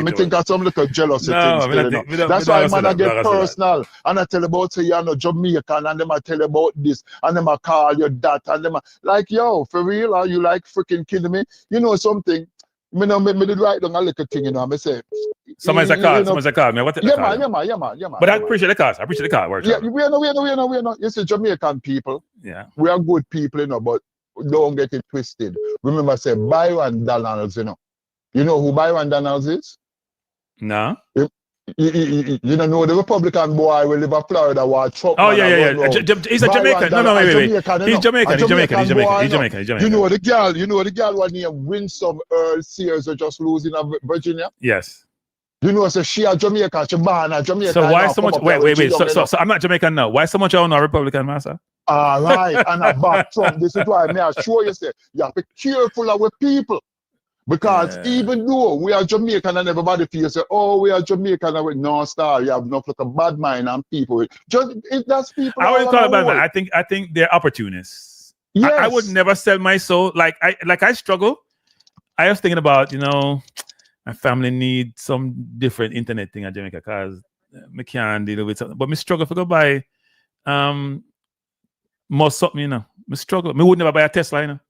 I think that's some little jealousy things. That's why man I get personal. And I tell about say you're no Jamaican and them I tell about this and them I call you that and them like yo, for real, are you like freaking kidding me? You know something? Me did write down a little thing, you know, I say someone's a call. Yeah, man. But I appreciate the call. I appreciate the call. Yeah, we know. You see, Jamaican people, we are good people, you know, but don't get it twisted. Remember, say Byron Donalds, you know. You know who Byron Donalds is? No. You don't know the Republican boy will live in Florida while Trump. Oh, yeah. He's a Jamaican. No, wait. He's Jamaican. You know the girl one named Winsome Earl Sears who just losing in Virginia? Yes. You know, so she a Jamaican, she born a Jamaican. So why so much? Wait. So I'm not Jamaican now. Why so much on a Republican, master? All right, and about Trump. This is why I assure you, say you have to be careful with people. Because even though we are Jamaican and everybody feels say, oh, we are Jamaican and with no star, you have enough like a bad mind and people. Just that's people. I wouldn't call it bad mind. I think they're opportunists. Yes. I would never sell my soul. Like I struggle. I was thinking about, you know, my family need some different internet thing in Jamaica because I can't deal with something. But me struggle if I go buy more something, you know. Me struggle. Me would never buy a Tesla, you know.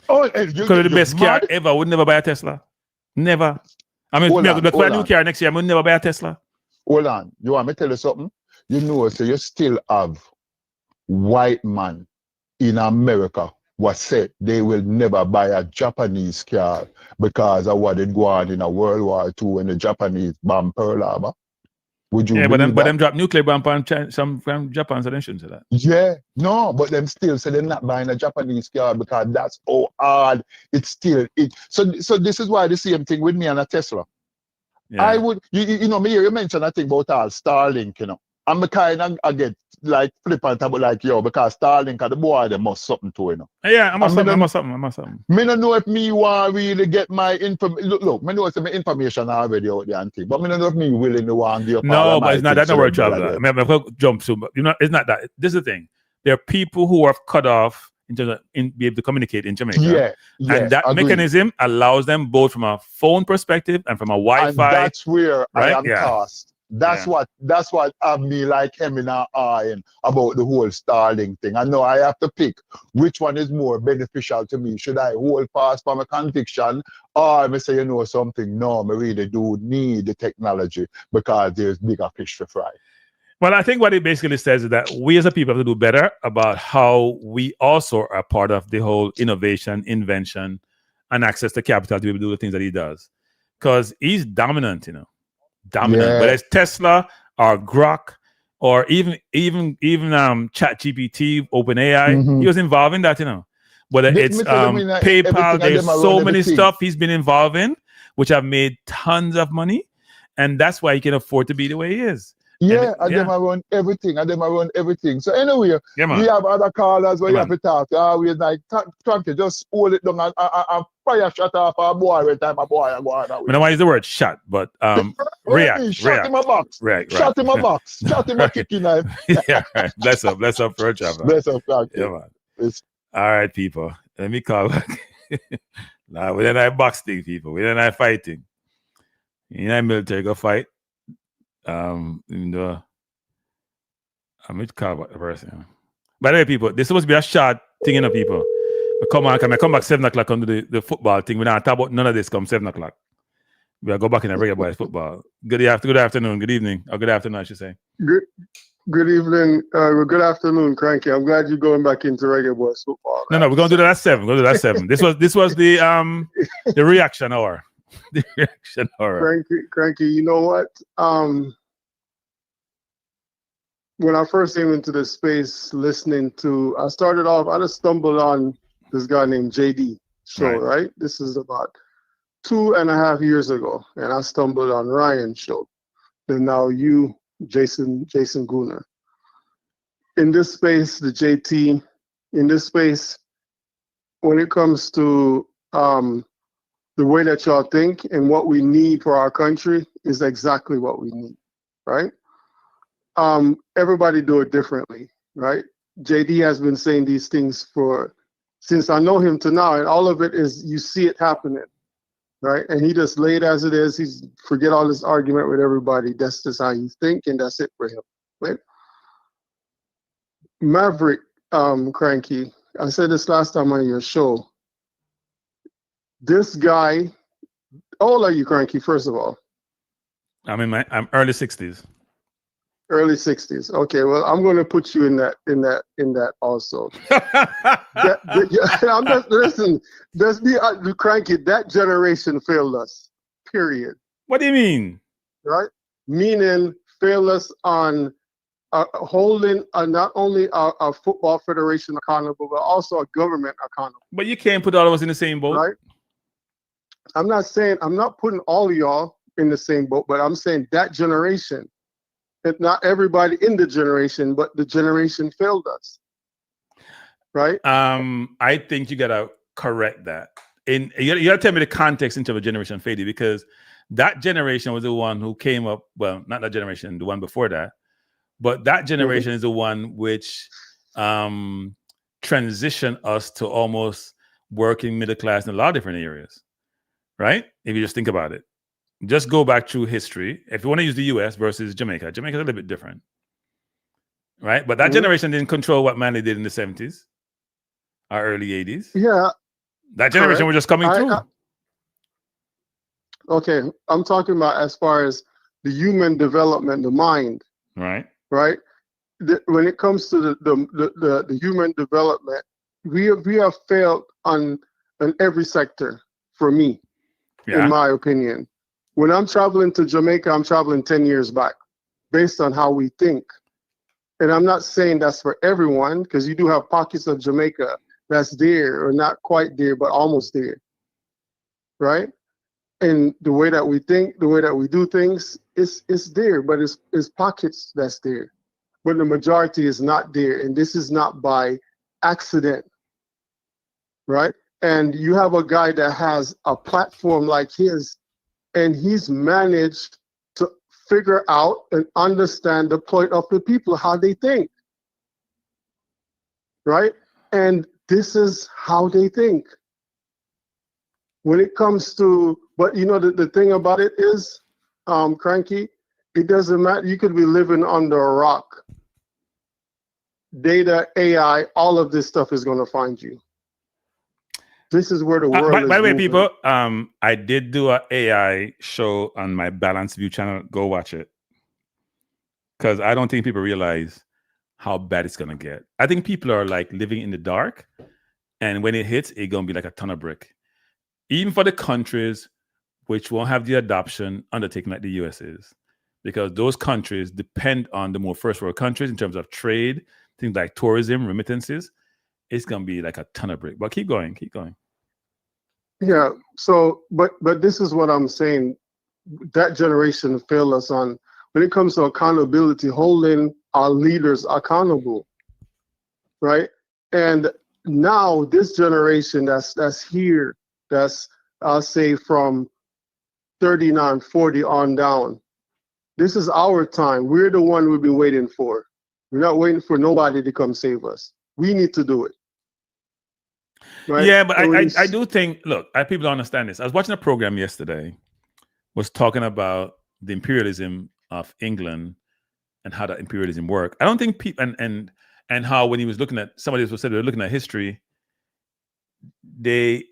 Oh, because of the best car ever. I would never buy a Tesla. Never. I mean, look for a new car next year. I would never buy a Tesla. Hold on. You want me to tell you something? You know, so you still have white man in America what said they will never buy a Japanese car because of what had gone on in a World War II when the Japanese bombed Pearl Harbor. Would you? Yeah, but believe them that? drop nuclear bomb on some from Japan, so they shouldn't say that. Yeah, no, but them still say they're not buying a Japanese car because that's how hard it's still. So this is why the same thing with me and a Tesla. Yeah. I would, you know, me, you mentioned a thing about Starlink, you know. I'm kind of, I get like flippant about like, yo, because Starlink, the boy, they must something to, you know. Yeah, I'm something. Me don't know if me want really get my information. Look, me know it's my information already out there and thing, but me don't know if me willing to want to give up all No, of but my it's not things that no to word them traveler. brother. I'm going to jump soon, but you know, it's not that. This is the thing. There are people who are cut off in terms of be able to communicate in Jamaica. Yeah, and that agreed. mechanism allows them both from a phone perspective and from a Wi-Fi. And that's where right? I am cast. That's what have me like him in our eye about the whole Starlink thing. I know I have to pick which one is more beneficial to me. Should I hold fast for my conviction, or I say, you know something? No, I really do need the technology because there's bigger fish to fry. Well, I think what it basically says is that we as a people have to do better about how we also are part of the whole innovation, invention, and access to capital to be able to do the things that he does. Because he's dominant, you know. Dominant, whether it's Tesla or Grok or even ChatGPT, OpenAI, he was involved in that, you know. Whether it's PayPal, there's so many stuff he's been involved in, which have made tons of money, and that's why he can afford to be the way he is. Yeah, and them run everything, So anyway, we have other callers where you have to talk. We're like, trying to just hold it down and fire shot off a boy every time a boy go on. I don't want to use the word shot, but react. Shot in my box. Shot in my box. Shot in my kicking knife. Yeah, right. Bless up for a traveler. Bless up, Kranky. Yeah, man. All right, people. Let me call back. Nah, we're not boxing, people. We're not fighting. You're not military, go fight. Even though I'm with call back the person. By the way, people, this is supposed to be a short thing, you know, people. Come back 7 o'clock on the football thing. We're not talk about none of this come 7 o'clock. We'll go back in the Reggae Boyz football. Good afternoon, good evening. Or good afternoon, I should say. Good evening, good afternoon, Kranky. I'm glad you're going back into Reggae Boyz football. No, we're gonna do that at 7. We're gonna do that at 7. This was the reaction hour. The reaction hour. Kranky, you know what? When I first came into this space I started off, I just stumbled on this guy named JD show, right? This is about 2.5 years ago, and I stumbled on Ryan's show. And now you, Jason Gooner. In this space, the JT, in this space, when it comes to the way that y'all think and what we need for our country is exactly what we need, right? Everybody do it differently, right? JD has been saying these things since I know him to now, and all of it is you see it happening, right? And he just laid as it is. He's forget all this argument with everybody. That's just how he's thinking. That's it for him, right? Maverick, Kranky, I said this last time on your show. This guy, how old are you, Kranky, first of all? I'm early 60s. Early 60s. Okay, well, I'm going to put you in that also. I'm just listen. Kranky, that generation failed us. Period. What do you mean? Right? Meaning failed us on holding not only a football federation accountable, but also a government accountable. But you can't put all of us in the same boat, right? I'm not putting all of y'all in the same boat, but I'm saying that generation. Not everybody in the generation, but the generation failed us, right? I think you gotta correct that. You gotta tell me the context into a generation failure, because that generation was the one who came up. Well, not that generation, the one before that, but that generation is the one which transitioned us to almost working middle class in a lot of different areas, right? If you just think about it. Just go back through history. If you want to use the US versus Jamaica, Jamaica's a little bit different, right? But that generation didn't control what Manly did in the 70s or early 80s. Yeah. That generation was just coming through. Okay. I'm talking about as far as the human development, the mind. Right. Right? When it comes to the human development, we have failed on every sector for me, in my opinion. When I'm traveling to Jamaica, I'm traveling 10 years back. based on how we think. And I'm not saying that's for everyone, because you do have pockets of Jamaica that's there, or not quite there, but almost there, right? And the way that we think, the way that we do things, it's there, but it's pockets that's there. But the majority is not there, and this is not by accident, right? And you have a guy that has a platform like his, and he's managed to figure out and understand the point of the people, how they think, right? And this is how they think. When it comes to, but you know, the thing about it is, Kranky, it doesn't matter. You could be living under a rock. Data, AI, all of this stuff is going to find you. This is where the world is. By the way, people, I did do an AI show on my Balance View channel. Go watch it. Because I don't think people realize how bad it's going to get. I think people are like living in the dark. And when it hits, it's going to be like a ton of brick. Even for the countries which won't have the adoption undertaking like the US is. Because those countries depend on the more first world countries in terms of trade, things like tourism, remittances. It's going to be like a ton of brick. But keep going, keep going. Yeah, so, but this is what I'm saying. That generation failed us on, when it comes to accountability, holding our leaders accountable, right? And now this generation that's here, that's, I'll say from 39, 40 on down, this is our time. We're the one we've been waiting for. We're not waiting for nobody to come save us. We need to do it. Right? Yeah, but I do think, look, people don't understand this. I was watching a program yesterday, was talking about the imperialism of England and how that imperialism worked. I don't think people, and how when he was looking at, somebody was said they were looking at history, they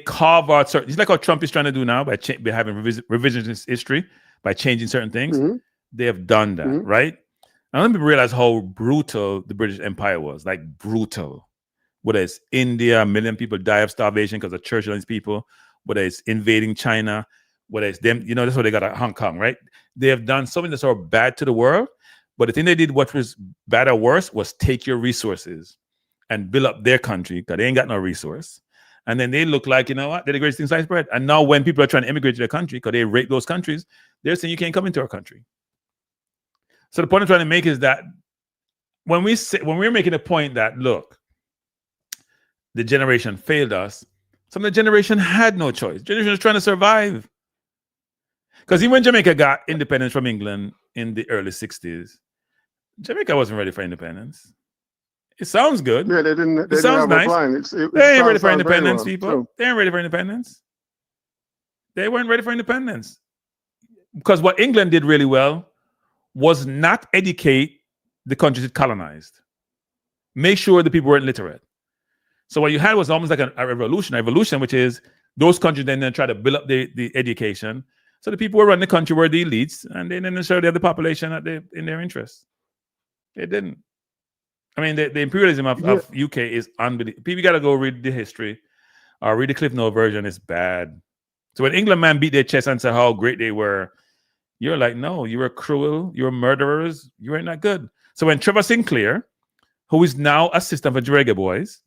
carve out certain, it's like what Trump is trying to do now by having revisionist history, by changing certain things. Mm-hmm. They have done that, right? I don't people realize how brutal the British Empire was, like brutal. Whether it's India, 1 million people die of starvation because of Churchill and his people, whether it's invading China, whether it's them, you know, that's what they got at Hong Kong, right? They have done something that's sort of bad to the world, but the thing they did, what was bad or worse, was take your resources and build up their country because they ain't got no resource. And then they look like, you know what, they're the greatest thing sliced bread. And now when people are trying to immigrate to their country because they rape those countries, they're saying you can't come into our country. So the point I'm trying to make is that when we're making a point that, look, the generation failed us, some of the generation had no choice. Generation was trying to survive. Because even when Jamaica got independence from England in the early 60s, Jamaica wasn't ready for independence. It sounds good. Yeah, they didn't sounds have nice. a plan. They ain't ready for independence, well, people. too. They ain't ready for independence. They weren't ready for independence. Because what England did really well was not educate the countries it colonized. Make sure the people weren't literate. So what you had was almost like a revolution, which is those countries then try to build up the education. So the people who run the country were the elites, and they didn't necessarily have the population in their interest. They didn't. I mean, the imperialism of UK is unbelievable. People got to go read the history or read the Cliff Note version. It's bad. So when England man beat their chest and said how great they were, you're like, no, you were cruel, you were murderers, you weren't that good. So when Trevor Sinclair, who is now assistant for Reggae Boyz,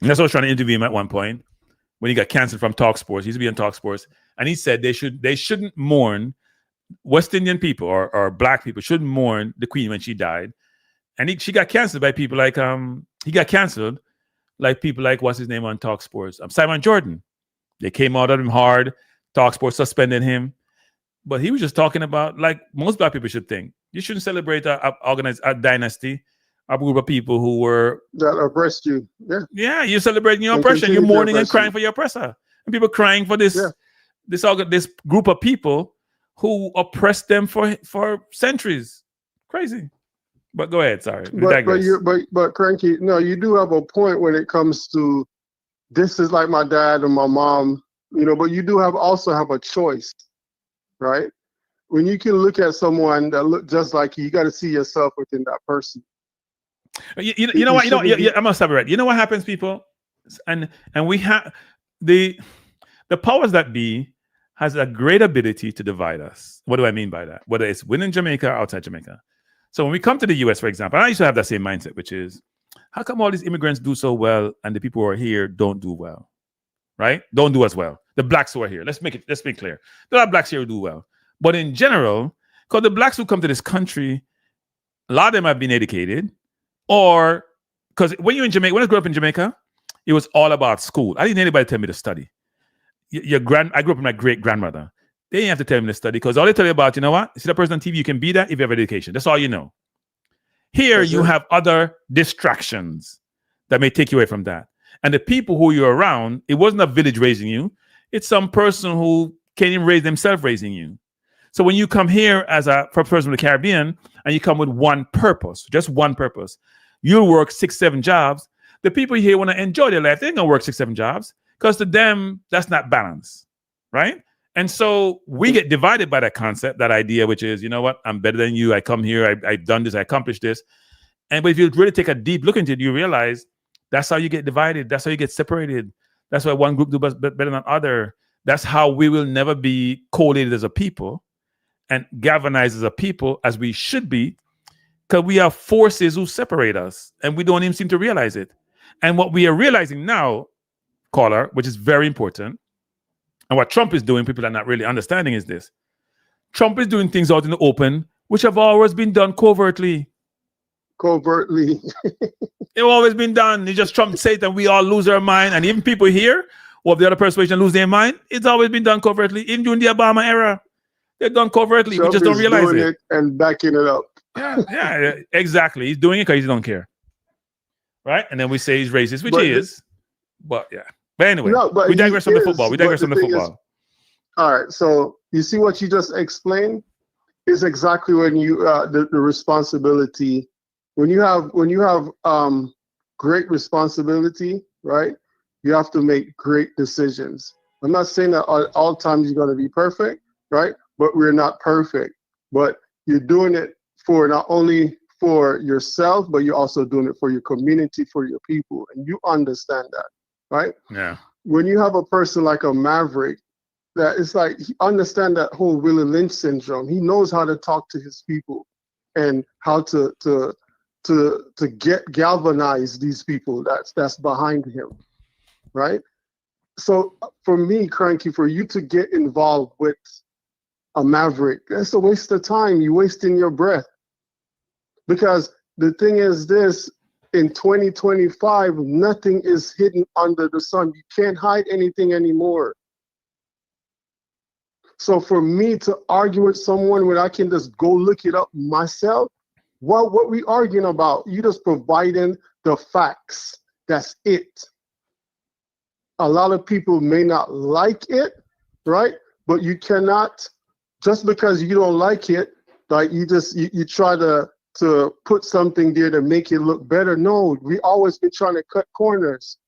and that's what I was trying to interview him at one point when he got canceled from Talk Sports. He used to be on Talk Sports, and he said they shouldn't mourn West Indian people or black people shouldn't mourn the Queen when she died. And she got canceled by people like he got canceled like people like what's his name on Talk Sports, Simon Jordan. They came out at him hard. Talk Sports suspended him, but he was just talking about like most black people should think. You shouldn't celebrate a dynasty. A group of people who were that oppressed you. Yeah, you're celebrating your oppression. You're mourning and crying for your oppressor, and people crying for this this group of people who oppressed them for centuries. Crazy. But go ahead. Sorry, but Kranky, no, you do have a point when it comes to this is like my dad and my mom, you know. But you do also have a choice, right? When you can look at someone that look just like you got to see yourself within that person. You know what? I'm gonna stop it right. You know what happens, people, and we have the powers that be has a great ability to divide us. What do I mean by that? Whether it's within Jamaica or outside Jamaica. So when we come to the US, for example, I used to have that same mindset, which is, how come all these immigrants do so well and the people who are here don't do well? Right? Don't do as well. The blacks who are here. Let's make clear. There are blacks here who do well. But in general, because the blacks who come to this country, a lot of them have been educated, or because when you're in Jamaica, when I grew up in Jamaica, it was all about school. I didn't need anybody tell me to study. I grew up with my great grandmother. They didn't have to tell me to study because all they tell you about, you know what? See that person on TV, you can be that if you have education. That's all you know. Here, you have other distractions that may take you away from that. And the people who you're around, it wasn't a village raising you. It's some person who can't even raise themselves raising you. So when you come here as a person from the Caribbean and you come with one purpose, just one purpose, you'll work 6-7 jobs. The people here want to enjoy their life. They ain't going to work 6-7 jobs because to them, that's not balance, right? And so we get divided by that concept, that idea, which is, you know what? I'm better than you. I come here. I've done this. I accomplished this. But if you really take a deep look into it, you realize that's how you get divided. That's how you get separated. That's why one group do better than other. That's how we will never be collated as a people and galvanized as a people as we should be, because we have forces who separate us and we don't even seem to realize it. And what we are realizing now, caller, which is very important, and what Trump is doing, people are not really understanding, is this. Trump is doing things out in the open, which have always been done covertly. It's always been done. It's just Trump says that we all lose our mind. And even people here who have the other persuasion lose their mind, it's always been done covertly. Even during the Obama era, they're done covertly. Trump we just don't realize doing it. And backing it up. Yeah, exactly. He's doing it because he don't care. Right? And then we say he's racist, which he is. But yeah. But anyway, we digress from the football. All right. So you see what you just explained is exactly when you the responsibility. When you have great responsibility, right? You have to make great decisions. I'm not saying that all times you're going to be perfect, right? But we're not perfect. But you're doing it for not only for yourself, but you're also doing it for your community, for your people, and you understand that, right? Yeah. When you have a person like a Maverick, that it's like he understands that whole Willie Lynch syndrome. He knows how to talk to his people and how to galvanize these people that's behind him, right? So for me, Kranky, for you to get involved with a Maverick, that's a waste of time. You're wasting your breath. Because the thing is this, in 2025, nothing is hidden under the sun. You can't hide anything anymore. So for me to argue with someone when I can just go look it up myself, what we arguing about? You just providing the facts. That's it. A lot of people may not like it, right? But you cannot, just because you don't like it, like you try to put something there to make it look better. No, we always been trying to cut corners.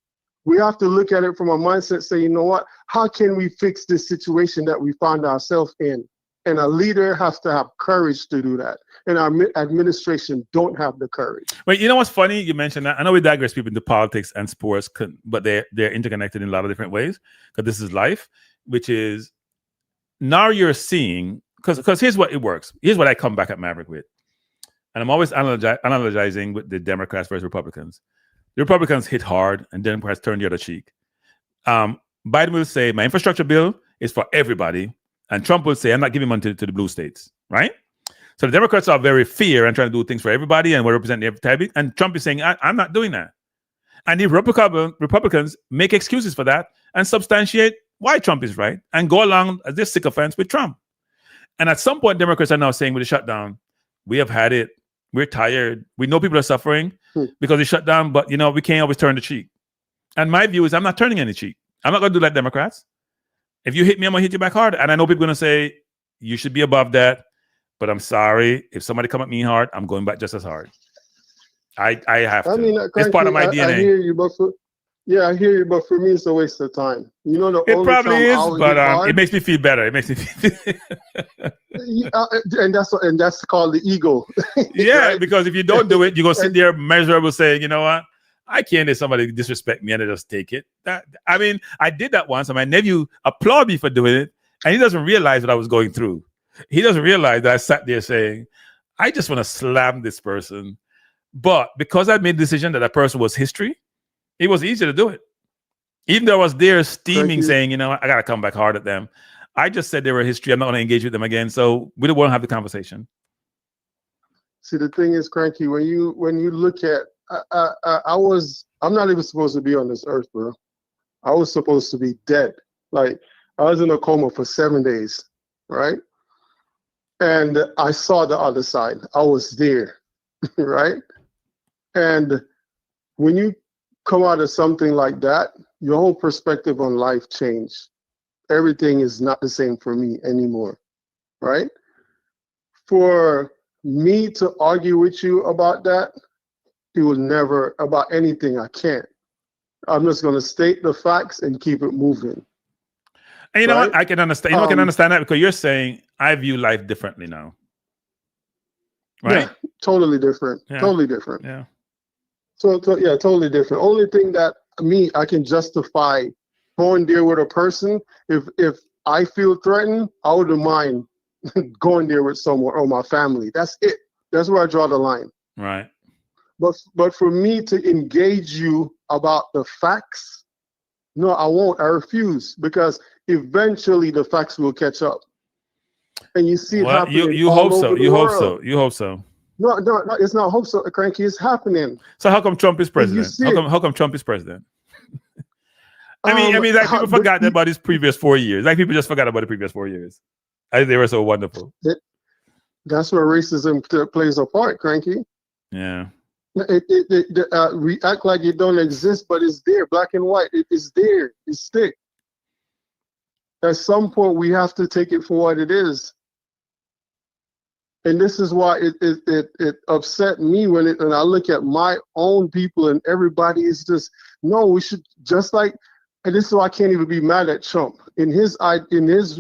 We have to look at it from a mindset, say, you know what? How can we fix this situation that we find ourselves in? And a leader has to have courage to do that. And our administration don't have the courage. Wait, you know what's funny? You mentioned that. I know we digress people into politics and sports, but they're interconnected in a lot of different ways, because this is life, which is now you're seeing, because here's what it works. Here's what I come back at Maverick with. And I'm always analogizing with the Democrats versus Republicans. The Republicans hit hard and Democrats turn the other cheek. Biden will say, my infrastructure bill is for everybody. And Trump will say, I'm not giving money to the blue states, right? So the Democrats are very fair and trying to do things for everybody and will represent everybody. And Trump is saying, I'm not doing that. And the Republicans make excuses for that and substantiate why Trump is right and go along as this sycophants with Trump. And at some point, Democrats are now saying with the shutdown, we have had it. We're tired. We know people are suffering because they shut down, but we can't always turn the cheek. And my view is I'm not turning any cheek. I'm not going to do like Democrats. If you hit me, I'm going to hit you back hard. And I know people are going to say, you should be above that. But I'm sorry. If somebody come at me hard, I'm going back just as hard. I have to. I mean, it's part of my DNA. I hear you, but I hear you, but for me, it's a waste of time. It probably is, but it makes me feel better. It makes me feel and that's called the ego. Yeah, right? Because if you don't do it, you're going to sit there miserable saying, you know what? I can't let somebody disrespect me and I just take it. I did that once, and my nephew applauded me for doing it. And he doesn't realize what I was going through. He doesn't realize that I sat there saying, I just want to slam this person. But because I made the decision that person was history, it was easy to do it. Even though I was there steaming, saying, you know, I got to come back hard at them. I just said they were history. I'm not going to engage with them again. So we don't want to have the conversation. See, the thing is, Kranky, when you look at, I'm not even supposed to be on this earth, bro. I was supposed to be dead. Like, I was in a coma for 7 days, right? And I saw the other side. I was there, right? And when you come out of something like that, your whole perspective on life changed. Everything is not the same for me anymore, right? For me to argue with you about that, it will never, about anything, I can't. I'm just going to state the facts and keep it moving. And you know what? I can understand. You know, I can understand that because you're saying I view life differently now. Right? Yeah, totally different. Yeah. Totally different. Yeah. So yeah, totally different. Only thing that I can justify going there with a person, if I feel threatened, I wouldn't mind going there with someone or my family. That's it. That's where I draw the line. Right. But for me to engage you about the facts, no, I won't. I refuse, because eventually the facts will catch up. And you see it happening. You hope so. You hope so. You hope so. No, it's not hope so, Kranky. It's happening. So how come Trump is president? How come Trump is president? I mean, like people forgot about his previous 4 years. Like people just forgot about the previous 4 years. I think they were so wonderful. That's where racism plays a part, Kranky. Yeah. We act like it don't exist, but it's there, black and white. It's there. It's stick. At some point, we have to take it for what it is. And this is why it upset me when I look at my own people and everybody is just, no, we should just like, and this is why I can't even be mad at Trump. In his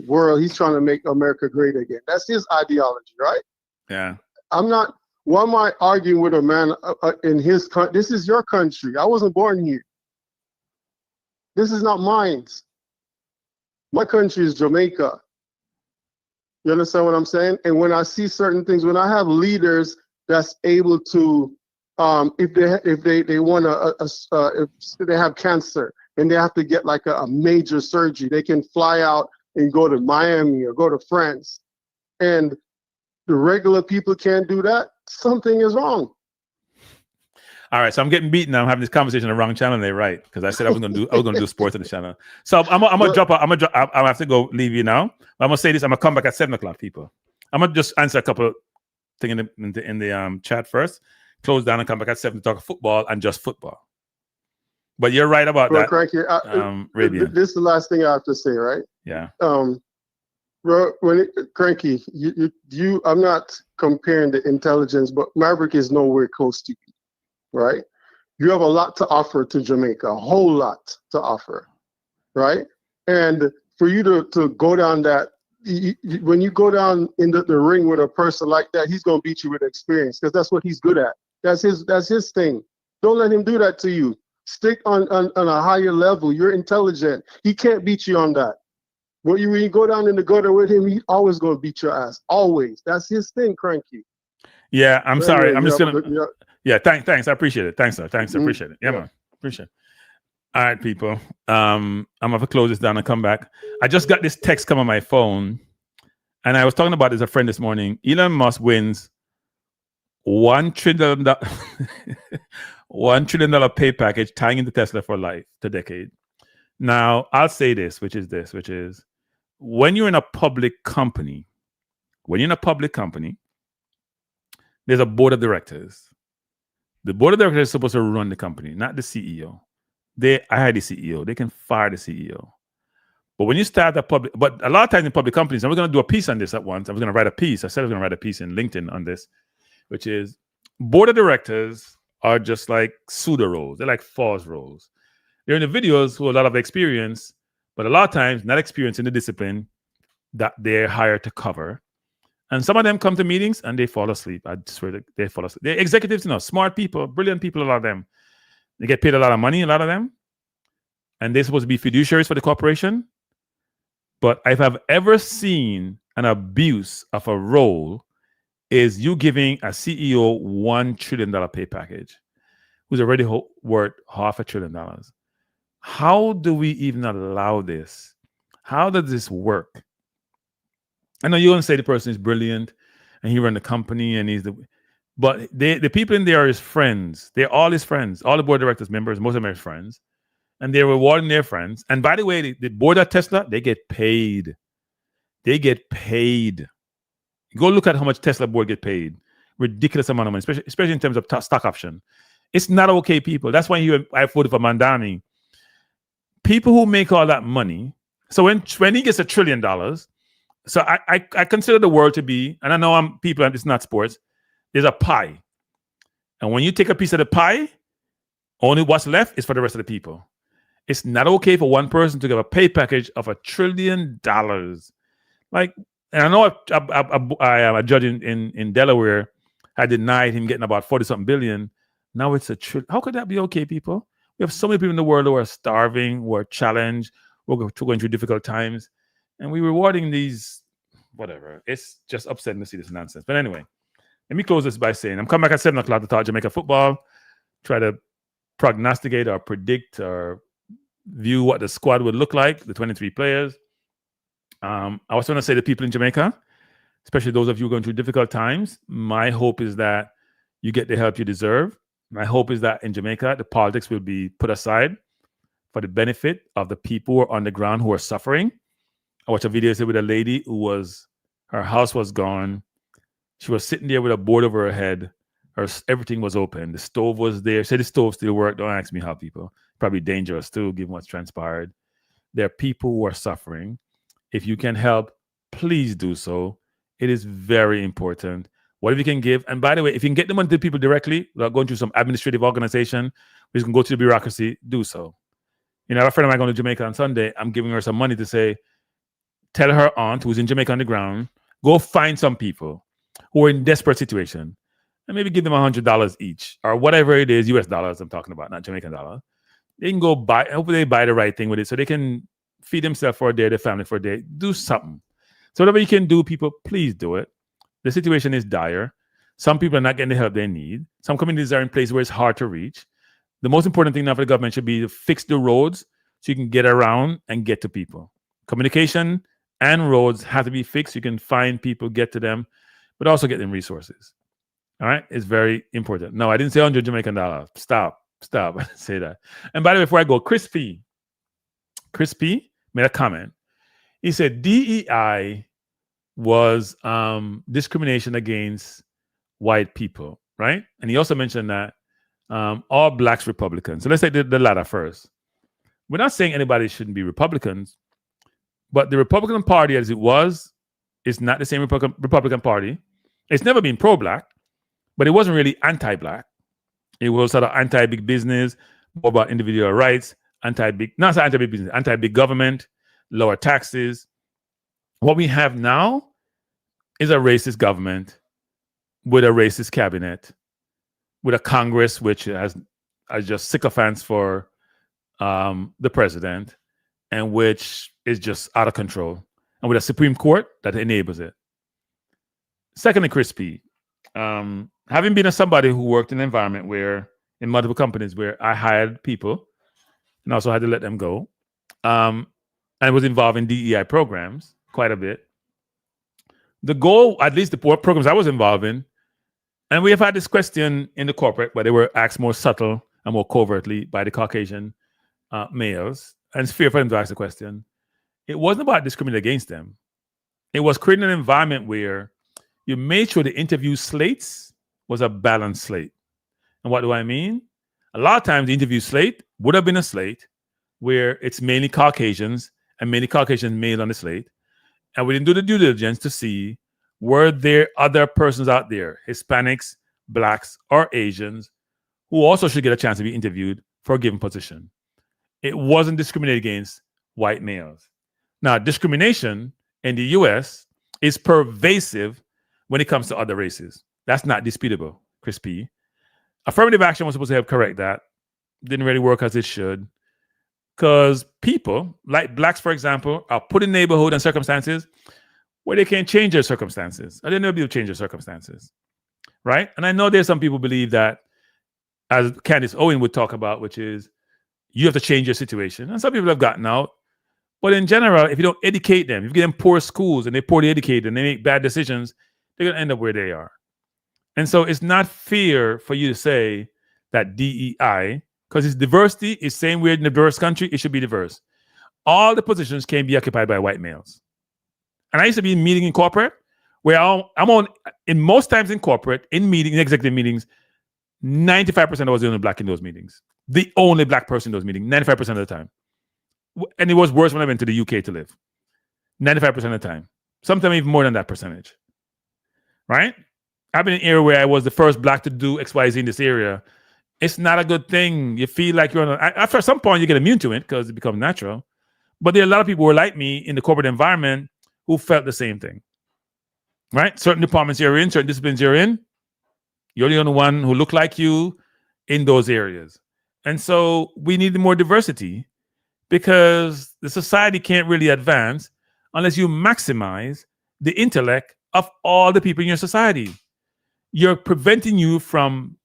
world, he's trying to make America great again. That's his ideology, right? Yeah. Why am I arguing with a man in his country? This is your country. I wasn't born here. This is not mine. My country is Jamaica. You understand what I'm saying? And when I see certain things, when I have leaders that's able to, if they want if they have cancer and they have to get like a major surgery, they can fly out and go to Miami or go to France, and the regular people can't do that. Something is wrong. All right, so I'm getting beaten now. I'm having this conversation on the wrong channel. They're right, because I said I was gonna do sports on the channel. So I'm gonna drop out. I'm gonna have to go leave you now. But I'm gonna say this. I'm gonna come back at 7 o'clock, people. I'm gonna just answer a couple of things in the chat first. Close down and come back at 7 to talk Football and just football. But you're right about that. Kranky, this is the last thing I have to say, right? Yeah. Kranky, you I'm not comparing the intelligence, but Maverick is nowhere close to you, right? You have a lot to offer to Jamaica, a whole lot to offer, right? And for you to go down that, when you go down in the ring with a person like that, he's gonna beat you with experience, because that's what he's good at. That's his thing. Don't let him do that to you. Stick on a higher level. You're intelligent. He can't beat you on that. When you go down in the gutter with him, he's always going to beat your ass. Always. That's his thing, Kranky. Yeah, I'm sorry. I'm just going to... Yeah, thanks. I appreciate it. Thanks, sir. Thanks. I appreciate it. Yeah, man. Appreciate it. All right, people. I'm going to close this down and come back. I just got this text come on my phone, and I was talking about this with a friend this morning. Elon Musk wins $1 trillion $1 trillion pay package tying into Tesla for life, to decade. Now, I'll say this, which is when you're in a public company, there's a board of directors. The board of directors is supposed to run the company, not the CEO. I hire the CEO. They can fire the CEO. But when you start but a lot of times in public companies, and we're going to do a piece on this at once. I was going to write a piece. I said I was going to write a piece in LinkedIn on this, which is board of directors are just like pseudo roles. They're like false roles. They're individuals who have a lot of experience, but a lot of times not experience in the discipline that they're hired to cover. And some of them come to meetings and they fall asleep. I swear they fall asleep. They're executives, smart people, brilliant people, a lot of them. They get paid a lot of money, a lot of them. And they're supposed to be fiduciaries for the corporation. But if I've ever seen an abuse of a role, is you giving a CEO $1 trillion pay package, who's already worth $500 billion. How do we even allow this? How does this work? I know you want to say the person is brilliant and he run the company and but the people in there are his friends. They're all his friends. All the board of directors members, most of them are his friends. And they're rewarding their friends. And by the way, the board of Tesla, they get paid. They get paid. Go look at how much Tesla board get paid. Ridiculous amount of money, especially in terms of stock option. It's not okay, people. That's why I voted for Mandani. People who make all that money. So when he gets $1 trillion, so I consider the world to be, and I know it's not sports, there's a pie. And when you take a piece of the pie, only what's left is for the rest of the people. It's not okay for one person to give a pay package of $1 trillion. Like, and I know a judge in Delaware had denied him getting about 40-something billion. Now it's $1 trillion. How could that be okay, people? We have so many people in the world who are starving, who are challenged, who are going through difficult times, and we're rewarding these, whatever. It's just upsetting to see this nonsense. But anyway, let me close this by saying I'm coming back at 7 o'clock to talk Jamaica football, try to prognosticate or predict or view what the squad would look like, the 23 players. I also want to say to people in Jamaica, especially those of you going through difficult times, my hope is that you get the help you deserve. My hope is that in Jamaica, the politics will be put aside for the benefit of the people who are on the ground who are suffering. I watched a video with a lady her house was gone. She was sitting there with a board over her head. Everything was open. The stove was there. Say the stove still worked. Don't ask me how, people. Probably dangerous too, given what's transpired. There are people who are suffering. If you can help, please do so. It is very important. Whatever you can give. And by the way, if you can get the money to people directly without going through some administrative organization, we can go to the bureaucracy, do so. You know, a friend of mine going to Jamaica on Sunday, I'm giving her some money to say, tell her aunt who's in Jamaica on the ground, go find some people who are in desperate situation and maybe give them $100 each or whatever it is, US dollars I'm talking about, not Jamaican dollars. They can go buy, hopefully they buy the right thing with it so they can feed themselves for a day, their family for a day, do something. So whatever you can do, people, please do it. The situation is dire. Some people are not getting the help they need. Some communities are in places where it's hard to reach. The most important thing now for the government should be to fix the roads so you can get around and get to people. Communication and roads have to be fixed. You can find people, get to them, but also get them resources. All right? It's very important. No, I didn't say 100 Jamaican dollars. Stop. I didn't say that. And by the way, before I go, Chris P made a comment. He said DEI was discrimination against white people, right? And he also mentioned that all blacks Republicans. So let's take the latter first. We're not saying anybody shouldn't be Republicans, but the Republican Party as it was is not the same Republican Party. It's never been pro-black, but it wasn't really anti-black. It was sort of anti-big business, more about individual rights, anti-big business, anti-big government, lower taxes. What we have now is a racist government with a racist cabinet, with a Congress which has just sycophants for the president, and which is just out of control, and with a Supreme Court that enables it. Secondly, Chris P, having been somebody who worked in an environment where, in multiple companies where I hired people and also had to let them go, and was involved in DEI programs quite a bit. The goal, at least the programs I was involved in, and we have had this question in the corporate, but they were asked more subtle and more covertly by the Caucasian males, and it's fair for them to ask the question. It wasn't about discriminating against them. It was creating an environment where you made sure the interview slates was a balanced slate. And what do I mean? A lot of times the interview slate would have been a slate where it's mainly Caucasians and mainly Caucasian male on the slate. And we didn't do the due diligence to see were there other persons out there, Hispanics, blacks, or Asians, who also should get a chance to be interviewed for a given position. It wasn't discriminated against white males. Now, discrimination in the U.S. is pervasive when it comes to other races. That's not disputable, Chris P. Affirmative action was supposed to help correct that. Didn't really work as it should. Because people, like blacks, for example, are put in neighborhood and circumstances where they can't change their circumstances. And they'll never be able to change their circumstances. Right? And I know there's some people believe that, as Candace Owen would talk about, which is you have to change your situation. And some people have gotten out. But in general, if you don't educate them, if you give them poor schools and they're poorly educated and they make bad decisions, they're going to end up where they are. And so it's not fair for you to say that DEI, because it's diversity, is same way in a diverse country, it should be diverse. All the positions can be occupied by white males. And I used to be in meeting in corporate, where I'm on, in most times in corporate, in executive meetings, 95% I was the only black in those meetings. The only black person in those meetings, 95% of the time. And it was worse when I went to the UK to live. 95% of the time. Sometimes even more than that percentage. Right? I've been in an area where I was the first black to do XYZ in this area. It's not a good thing. You feel like you're on after some point you get immune to it because it becomes natural. But there are a lot of people who are like me in the corporate environment who felt the same thing. Right? Certain departments you're in, certain disciplines you're in, you're the only one who look like you in those areas. And so we need more diversity because the society can't really advance unless you maximize the intellect of all the people in your society. You're preventing you from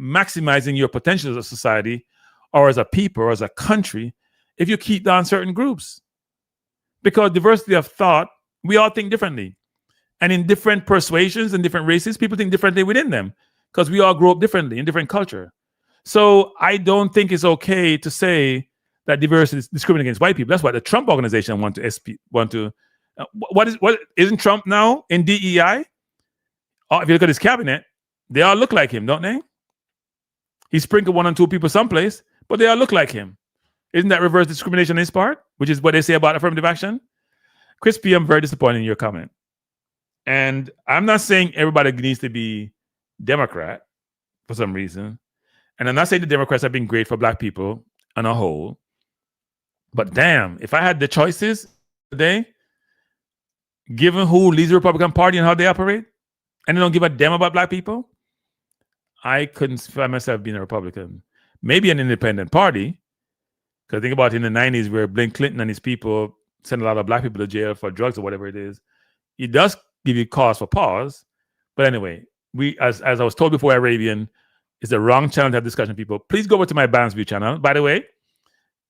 maximizing your potential as a society or as a people or as a country if you keep down certain groups. Because diversity of thought, we all think differently. And in different persuasions and different races, people think differently within them because we all grow up differently in different culture. So I don't think it's okay to say that diversity is discriminating against white people. That's what the Trump organization want to. What isn't Trump now in DEI? Oh, if you look at his cabinet, they all look like him, don't they? He sprinkled 1 or 2 people someplace, but they all look like him. Isn't that reverse discrimination on his part? Which is what they say about affirmative action? Crispy, I'm very disappointed in your comment. And I'm not saying everybody needs to be Democrat for some reason. And I'm not saying the Democrats have been great for black people on a whole. But damn, if I had the choices today, given who leads the Republican Party and how they operate, and they don't give a damn about black people, I couldn't find myself being a Republican. Maybe an independent party. Because think about it, in the 90s where Bill Clinton and his people sent a lot of black people to jail for drugs or whatever it is. It does give you cause for pause. But anyway, we, as I was told before, Arabian is the wrong channel to have discussion with people. Please go over to my Balance View channel. By the way,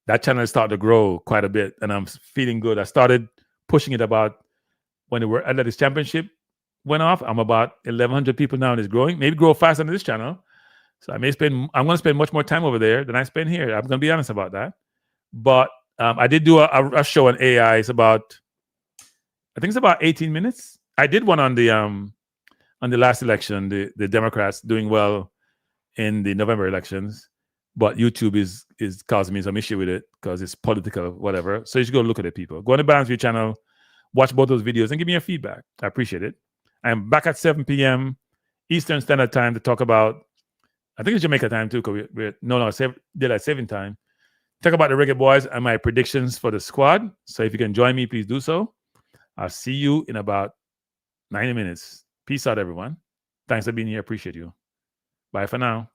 that channel is starting to grow quite a bit, and I'm feeling good. I started pushing it about when the World Athletics Championship went off. I'm about 1,100 people now, and it's growing. Maybe grow faster than this channel. So I'm going to spend much more time over there than I spend here. I'm going to be honest about that. But I did do a show on AI. It's about, I think it's about 18 minutes. I did one on the last election, the Democrats doing well in the November elections, but YouTube is causing me some issue with it because it's political, whatever. So you should go look at it, people. Go on the Balance View channel, watch both those videos, and give me your feedback. I appreciate it. I'm back at 7 p.m. Eastern Standard Time to talk about, I think it's Jamaica time too, because we're daylight saving time. Talk about the Reggae Boyz and my predictions for the squad. So if you can join me, please do so. I'll see you in about 90 minutes. Peace out, everyone. Thanks for being here. Appreciate you. Bye for now.